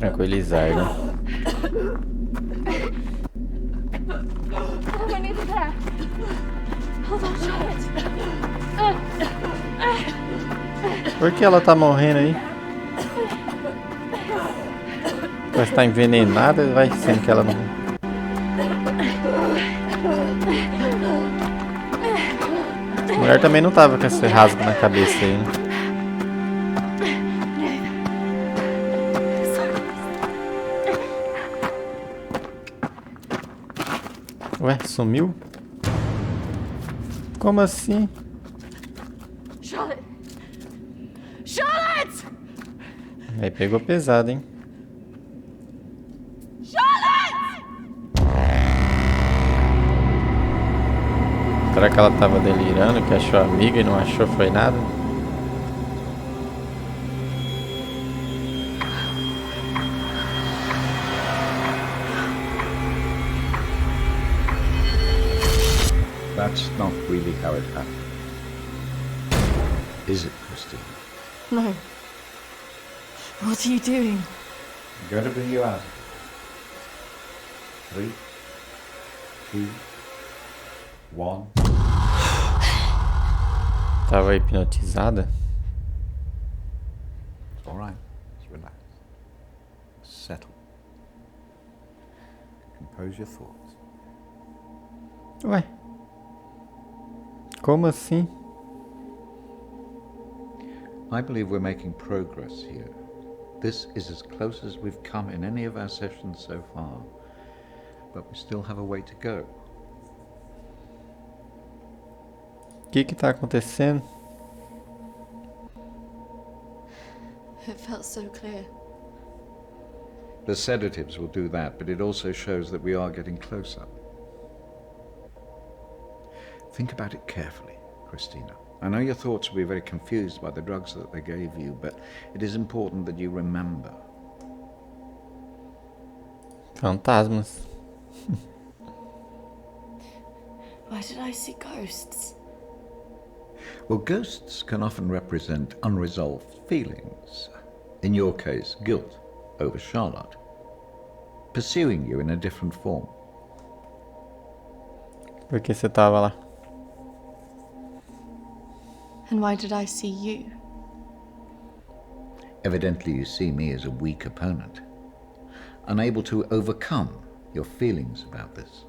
Tranquilizar, né?
I need it there. Hold on, Charlotte.
Por que ela tá morrendo aí? Parece que tá envenenada, vai sendo que ela não. A mulher também não tava com esse rasgo na cabeça aí, né? Ué, sumiu? Como assim?
Charlotte! Charlotte!
Aí pegou pesado, hein?
Charlotte!
Será que ela tava delirando, que achou a amiga e não achou foi nada?
That's not really how it happened. Is it, Kristina?
No. What are you doing?
I'm going to bring you out. 3, 2, 1.
Tava hipnotizada?
All right. Just relax. Settle. Compose your thoughts.
Ué. Como assim?
I believe we're making progress here. This is as close as we've come in any of our sessions so far. But we still have a way to go.
O que tá acontecendo?
It felt so clear.
The sedatives will do that, but it also shows that we are getting closer. Think about it carefully, Kristina. I know your thoughts will be very confused by the drugs that they gave you, but it is important that you remember.
Fantasmas.
Why did I see ghosts?
Well, ghosts can often represent unresolved feelings. In your case, guilt over Charlotte, pursuing you in a different form.
Por que você tava lá?
And why did I see you?
Evidently you see me as a weak opponent, unable to overcome your feelings about this.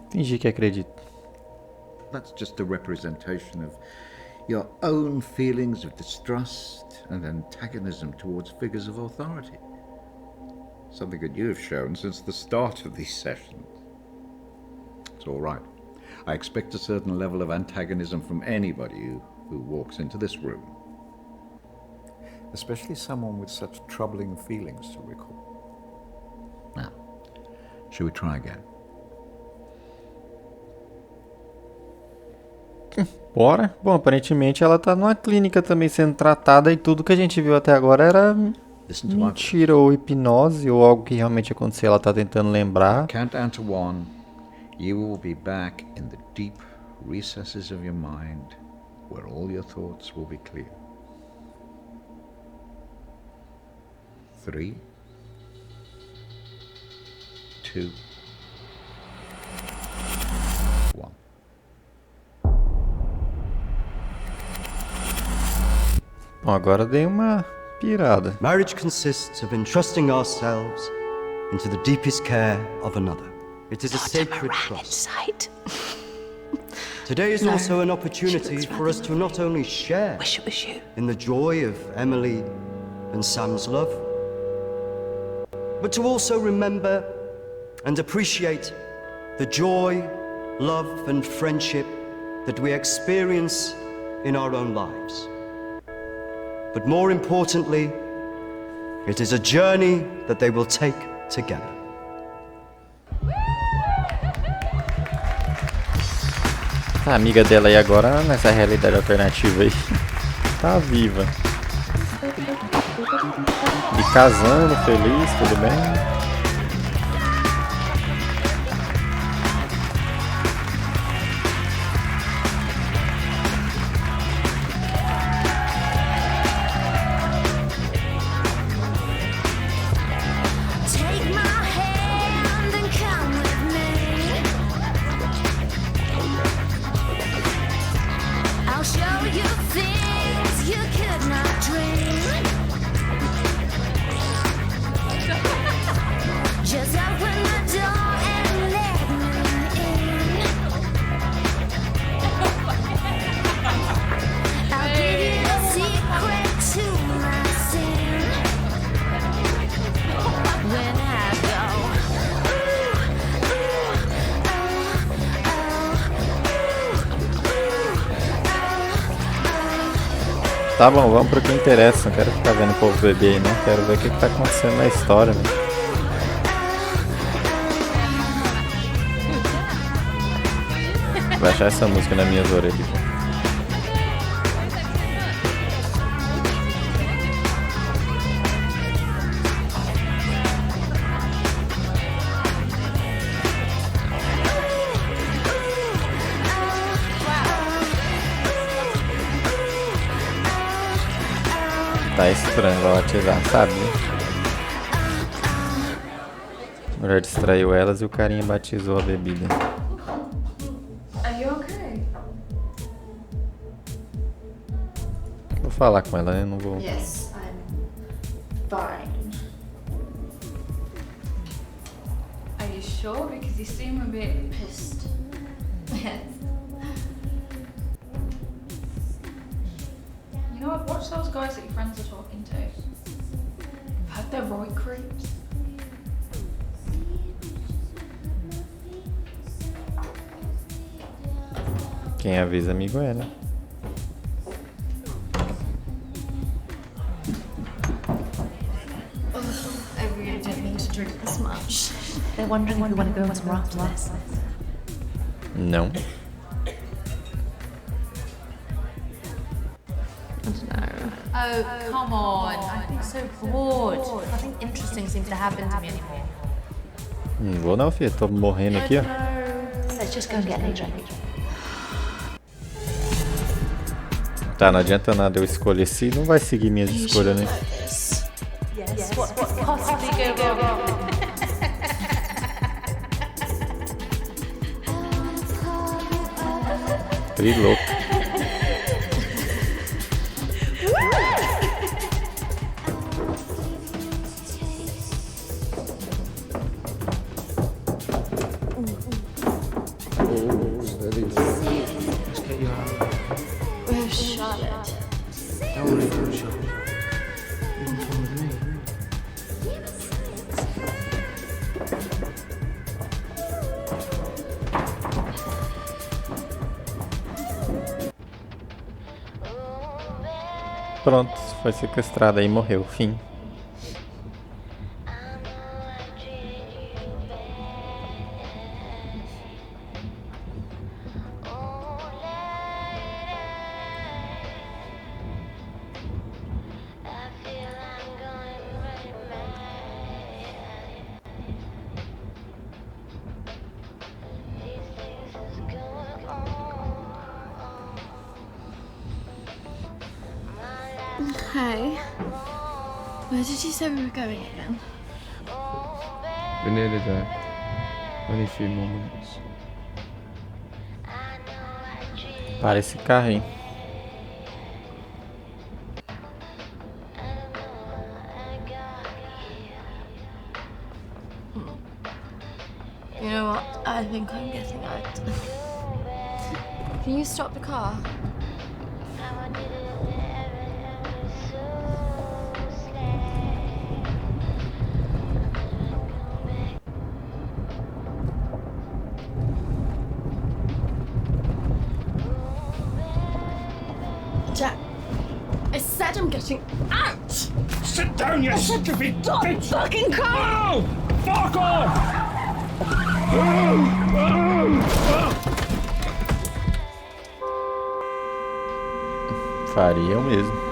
Fingi que acredito.
That's just a representation of your own feelings of distrust and antagonism towards figures of authority. Something that you have shown since the start of these sessions. It's all right. I expect a certain level of antagonism from anybody who walks into this room. Especially someone with such troubling feelings to recall. Now, shall we try again?
Bora? Bom, aparentemente ela tá numa clínica também sendo tratada e tudo que a gente viu até agora era mentira ou hipnose ou algo que realmente aconteceu. Ela tá tentando lembrar.
Count down to 1. You will be back in the deep recesses of your mind where all your thoughts will be clear. 3, 2, 1.
Bom, agora dei uma pirada.
Marriage consists of entrusting ourselves into the deepest care of another. It is a sacred trust. Today is also an opportunity for us to not only share in the joy of Emily and Sam's love, but to also remember and appreciate the joy, love, and friendship that we experience in our own lives. But more importantly, it is a journey that they will take together.
A amiga dela aí agora, nessa realidade alternativa aí, tá viva. E casando, feliz, tudo bem. Tá bom, vamos pro que interessa. Não quero ficar vendo o povo beber aí, não. Quero ver o que tá acontecendo na história, né? Vou baixar essa música nas minhas orelhas. Tá estranho, vai batizar, sabe? A mulher distraiu elas e o carinha batizou a bebida.
Are you okay?
Vou falar com ela, né? Não vou.
Yes, I'm fine.
Are you sure? Because you seem a bit
Pissed. Yes.
You know, I've watched those guys that your friends are talking to. I've heard they're right creeps.
Quem avisa amigo é, né?
I really don't mean to drink this much. They're wondering if we want to go on some after this.
Não.
Oh, come on. I'm being so bored. Nothing interesting seems to happen to me anymore.
Não vou não, filha. Tô morrendo aqui, ó.
Let's just go and get a drink.
Tá, não adianta nada eu escolher se não vai seguir minhas escolhas, né?
Yes, what could possibly go wrong?
Trilouco.
Where's Charlotte?
Don't worry about Charlotte. You can come with me.
Pronto, foi sequestrada aí e morreu. Fim.
Hey, where did you say we were going again?
We're nearly there. Only a few more minutes.
Para esse carro, hein?
You know what? I think I'm getting out. Can you stop the car? Jack, I said I'm getting out!
Sit down, you stupid
Stop the fucking car!
No! Fuck off!
Faria eu mesmo.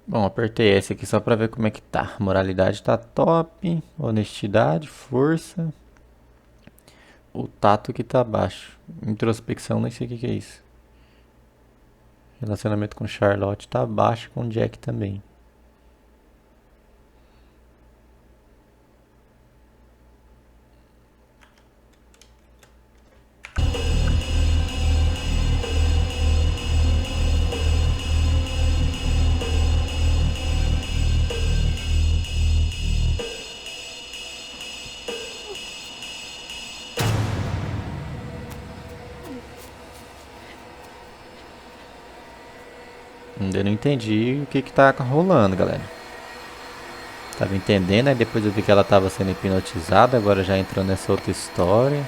Bom, apertei esse aqui só pra ver como é que tá. Moralidade tá top. Honestidade, força. O tato que tá baixo. Introspecção, nem sei o que é isso. Relacionamento com Charlotte tá baixo, com Jack também. Ainda não entendi o que tá rolando, galera. Tava entendendo, aí depois eu vi que ela tava sendo hipnotizada, agora já entrou nessa outra história.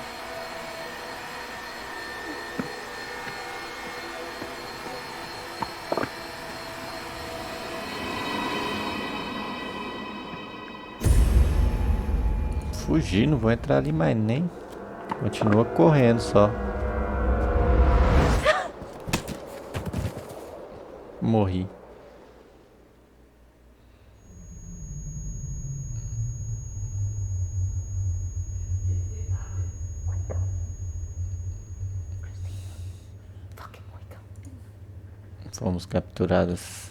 Fugir, não vou entrar ali mais nem. Continua correndo só. Morri. Fomos capturadas.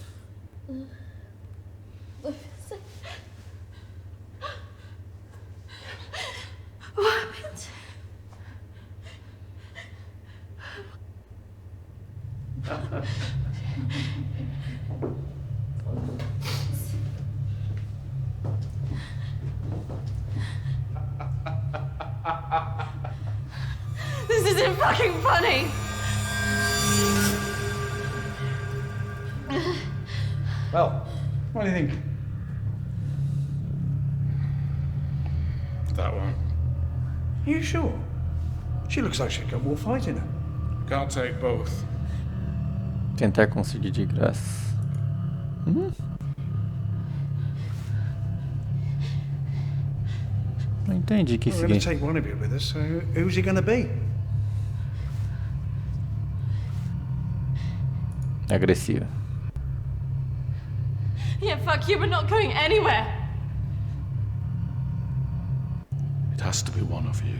This isn't fucking funny.
Well, what do you think?
That one.
Are you sure? She looks like she's got more fight in her.
Can't take both.
Tentar conseguir de graça. Não entendi o que
We're going to
significa.
take one of you with us, so who's he going to be?
Agressiva.
Yeah, fuck you, we're not going anywhere.
It has to be one of you.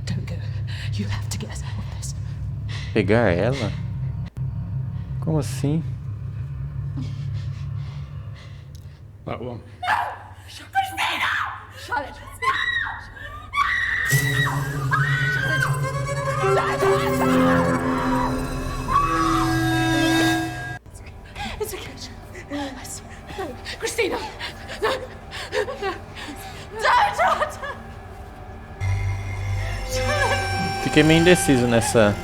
Don't go. You have to get us out of this.
Pegar ela? Como assim?
That one.
Kristina! Charlotte. It's okay. I swear. No. Kristina! No! No! Don't!
Fiquei meio indeciso nessa.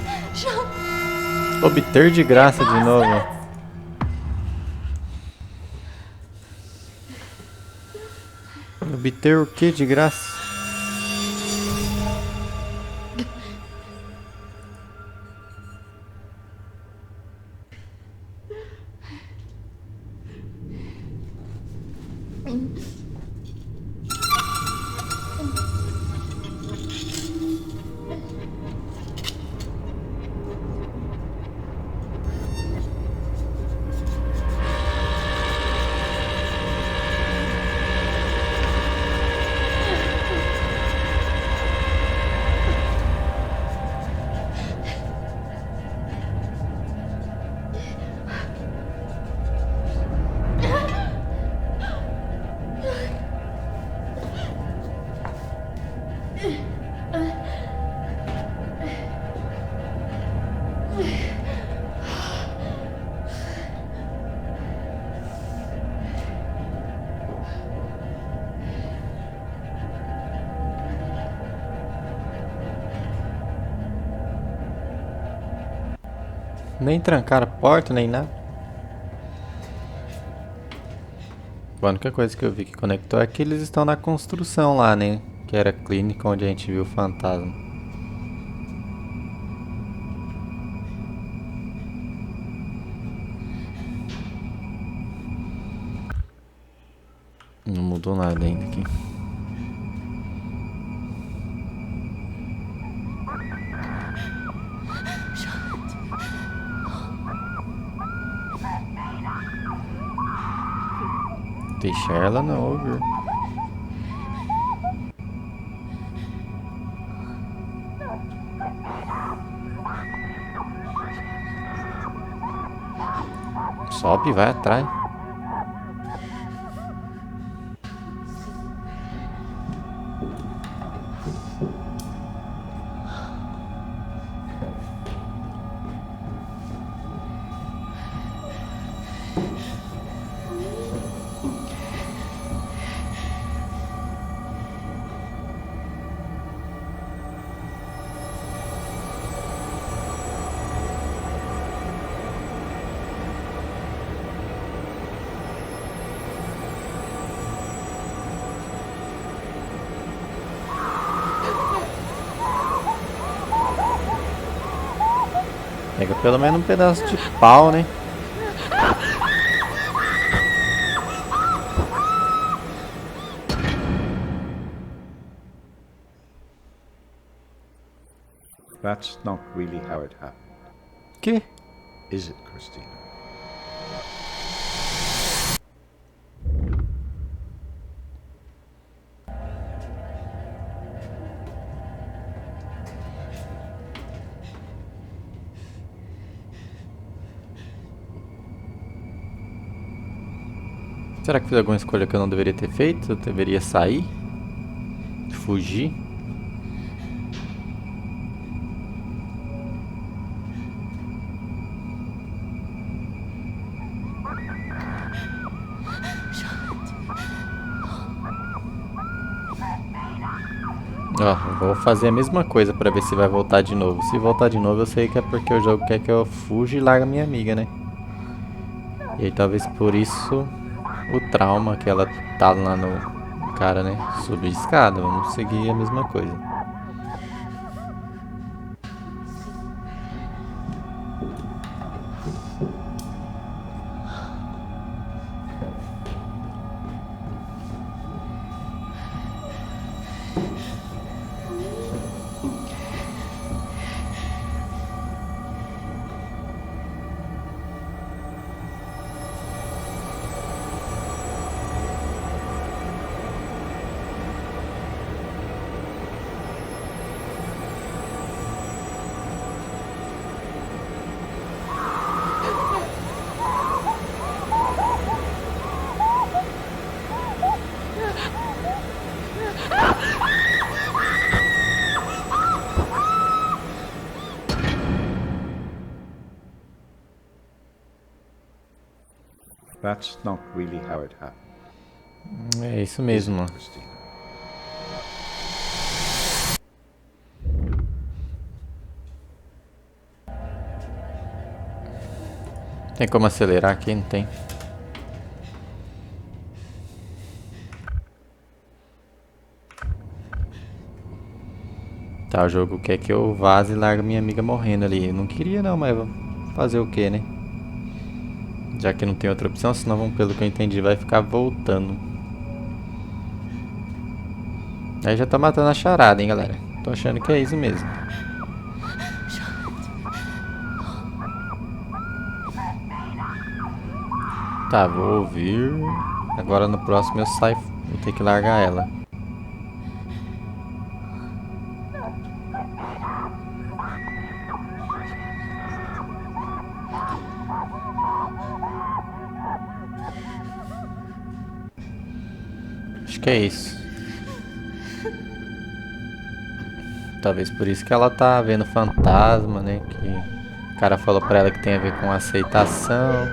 Obter de graça de novo. Obter o que de graça? Nem trancar a porta, nem nada. Bom, a única coisa que eu vi que conectou é que eles estão na construção lá, né? Que era a clínica onde a gente viu o fantasma. Não mudou nada ainda aqui. Deixar ela não ouvir. Sobe, vai atrás. Pega pelo menos um pedaço de pau, né?
That's not really how it happened.
Que?
Is it, Kristina?
Será que fiz alguma escolha que eu não deveria ter feito? Eu deveria sair? Fugir? Ó, vou fazer a mesma coisa pra ver se vai voltar de novo. Se voltar de novo, eu sei que é porque o jogo quer que eu fuja e larga minha amiga, né? E aí talvez por isso o trauma que ela tá lá no cara, né? Subir escada, vamos seguir a mesma coisa.
That's not really how it happened.
É isso mesmo.
Kristina.
Tem como acelerar aqui? Não tem. Tá, o jogo quer que eu vaze e largue minha amiga morrendo ali. Eu não queria não, mas vou fazer o que, né? Já que não tem outra opção, senão vamos, pelo que eu entendi, vai ficar voltando. Aí já tá matando a charada, hein, galera? Tô achando que é isso mesmo. Tá, vou ouvir. Agora no próximo eu saio. Vou ter que largar ela. Acho que é isso. Talvez por isso que ela tá vendo fantasma, né? Que o cara falou pra ela que tem a ver com aceitação.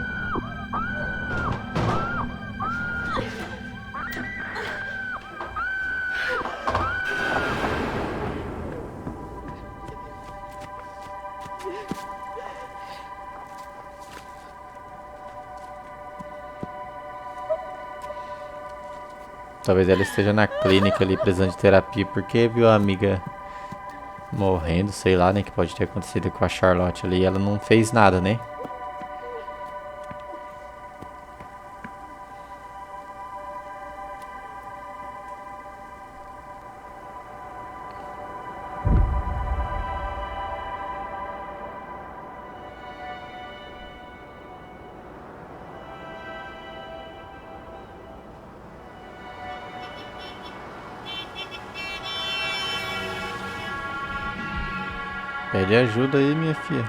Talvez ela esteja na clínica ali precisando de terapia porque viu a amiga morrendo, sei lá, né? Que pode ter acontecido com a Charlotte ali. Ela não fez nada, né? Pede ajuda aí, minha filha.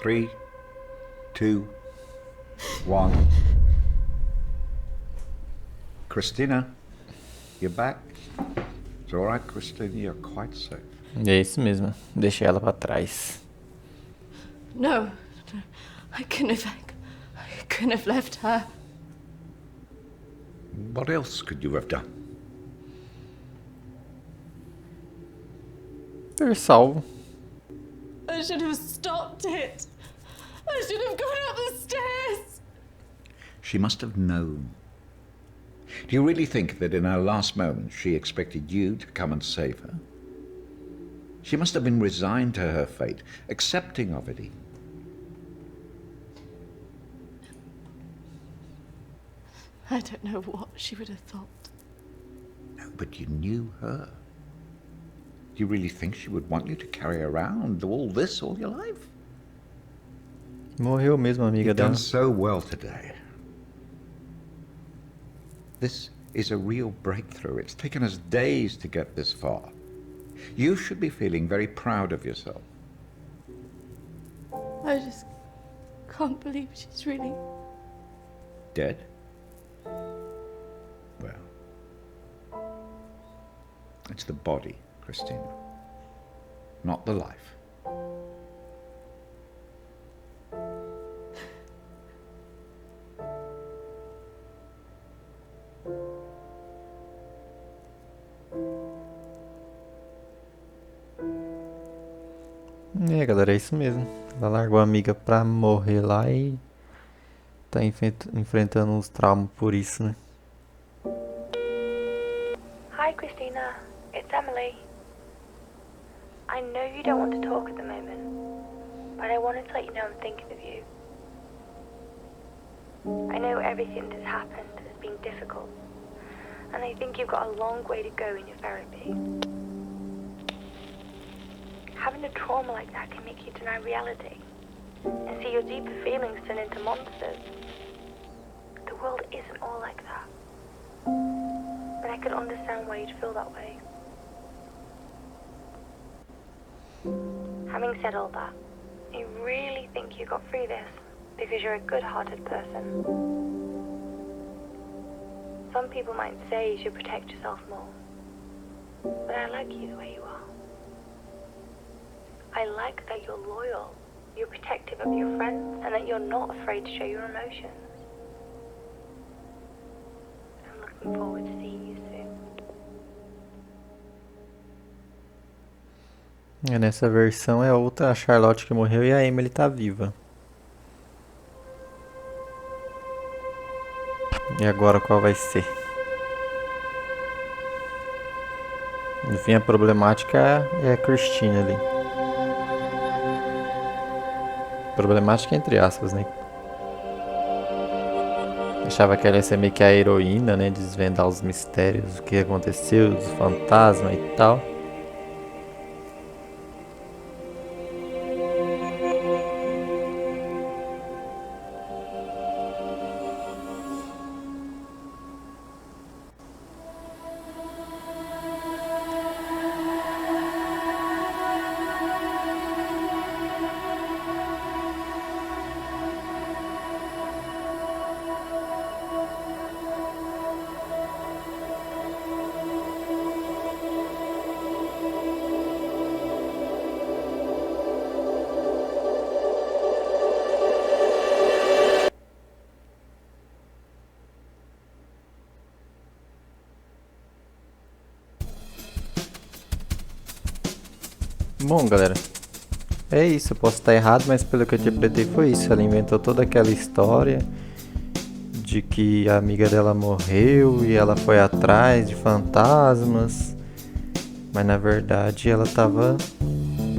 3, 2, 1. Kristina, you're back. It's all right, Kristina. You're quite safe.
É isso mesmo. Deixei ela pra trás.
No, I couldn't have left her.
What else could you have done?
Ter salvo.
I should have stopped it. I should have gone up the stairs.
She must have known. Do you really think that in her last moments she expected you to come and save her? She must have been resigned to her fate, accepting of it even.
I don't know what she would have thought.
No, but you knew her. Do you really think she would want you to carry around all this all your life?
Morreu mesmo a amiga
You've
dela.
done so well today. This is a real breakthrough. It's taken us days to get this far. You should be feeling very proud of yourself.
I just can't believe she's really...
Dead? Well, it's the body, Kristina, not the life.
É, galera, é isso mesmo. Ela largou a amiga pra morrer lá e tá enfrentando uns traumas por isso, né?
Hi, Kristina. It's Emily. I know you don't want to talk at the moment, but I wanted to let you know I'm thinking of you. I know everything that's happened has been difficult, and I think you've got a long way to go in your therapy. Having a trauma like that can make you deny reality and see your deeper feelings turn into monsters. The world isn't all like that, but I can understand why you'd feel that way. Having said all that, I really think you got through this because you're a good-hearted person. Some people might say you should protect yourself more, but I like you the way you are. I like that you're loyal, you're protective of your friends, and that you're not afraid to show your emotions. I'm looking forward to seeing you soon.
Nessa versão é outra, a Charlotte que morreu e a Emily tá viva. E agora qual vai ser? No fim a problemática é a Kristina ali. Problemática entre aspas, né? Achava que ela ia ser meio que a heroína, né? Desvendar os mistérios, o que aconteceu, os fantasmas e tal. Bom, galera, é isso. Eu posso estar errado, mas pelo que eu interpretei foi isso. Ela inventou toda aquela história de que a amiga dela morreu e ela foi atrás de fantasmas, mas na verdade ela estava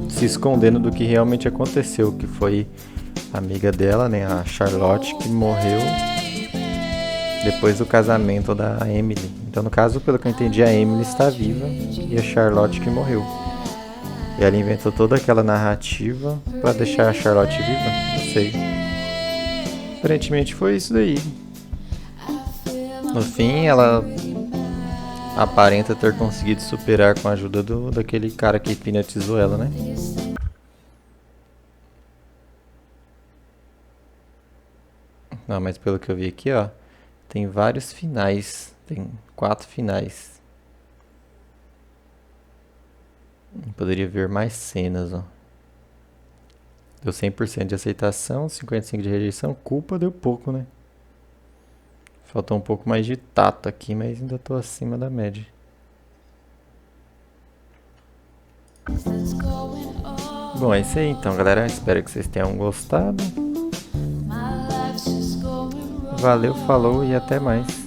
se escondendo do que realmente aconteceu, que foi a amiga dela, né, a Charlotte, que morreu depois do casamento da Emily. Então, no caso, pelo que eu entendi, a Emily está viva e a Charlotte que morreu. E ela inventou toda aquela narrativa pra deixar a Charlotte viva? Não sei. Aparentemente foi isso daí. No fim, ela aparenta ter conseguido superar com a ajuda daquele cara que hipnotizou ela, né? Não, mas pelo que eu vi aqui, ó, tem vários finais. Tem 4 finais. Poderia ver mais cenas, ó. Deu 100% de aceitação, 55% de rejeição. Culpa deu pouco, né? Faltou um pouco mais de tato aqui, mas ainda tô acima da média. Bom, é isso aí então, galera. Espero que vocês tenham gostado. Valeu, falou e até mais.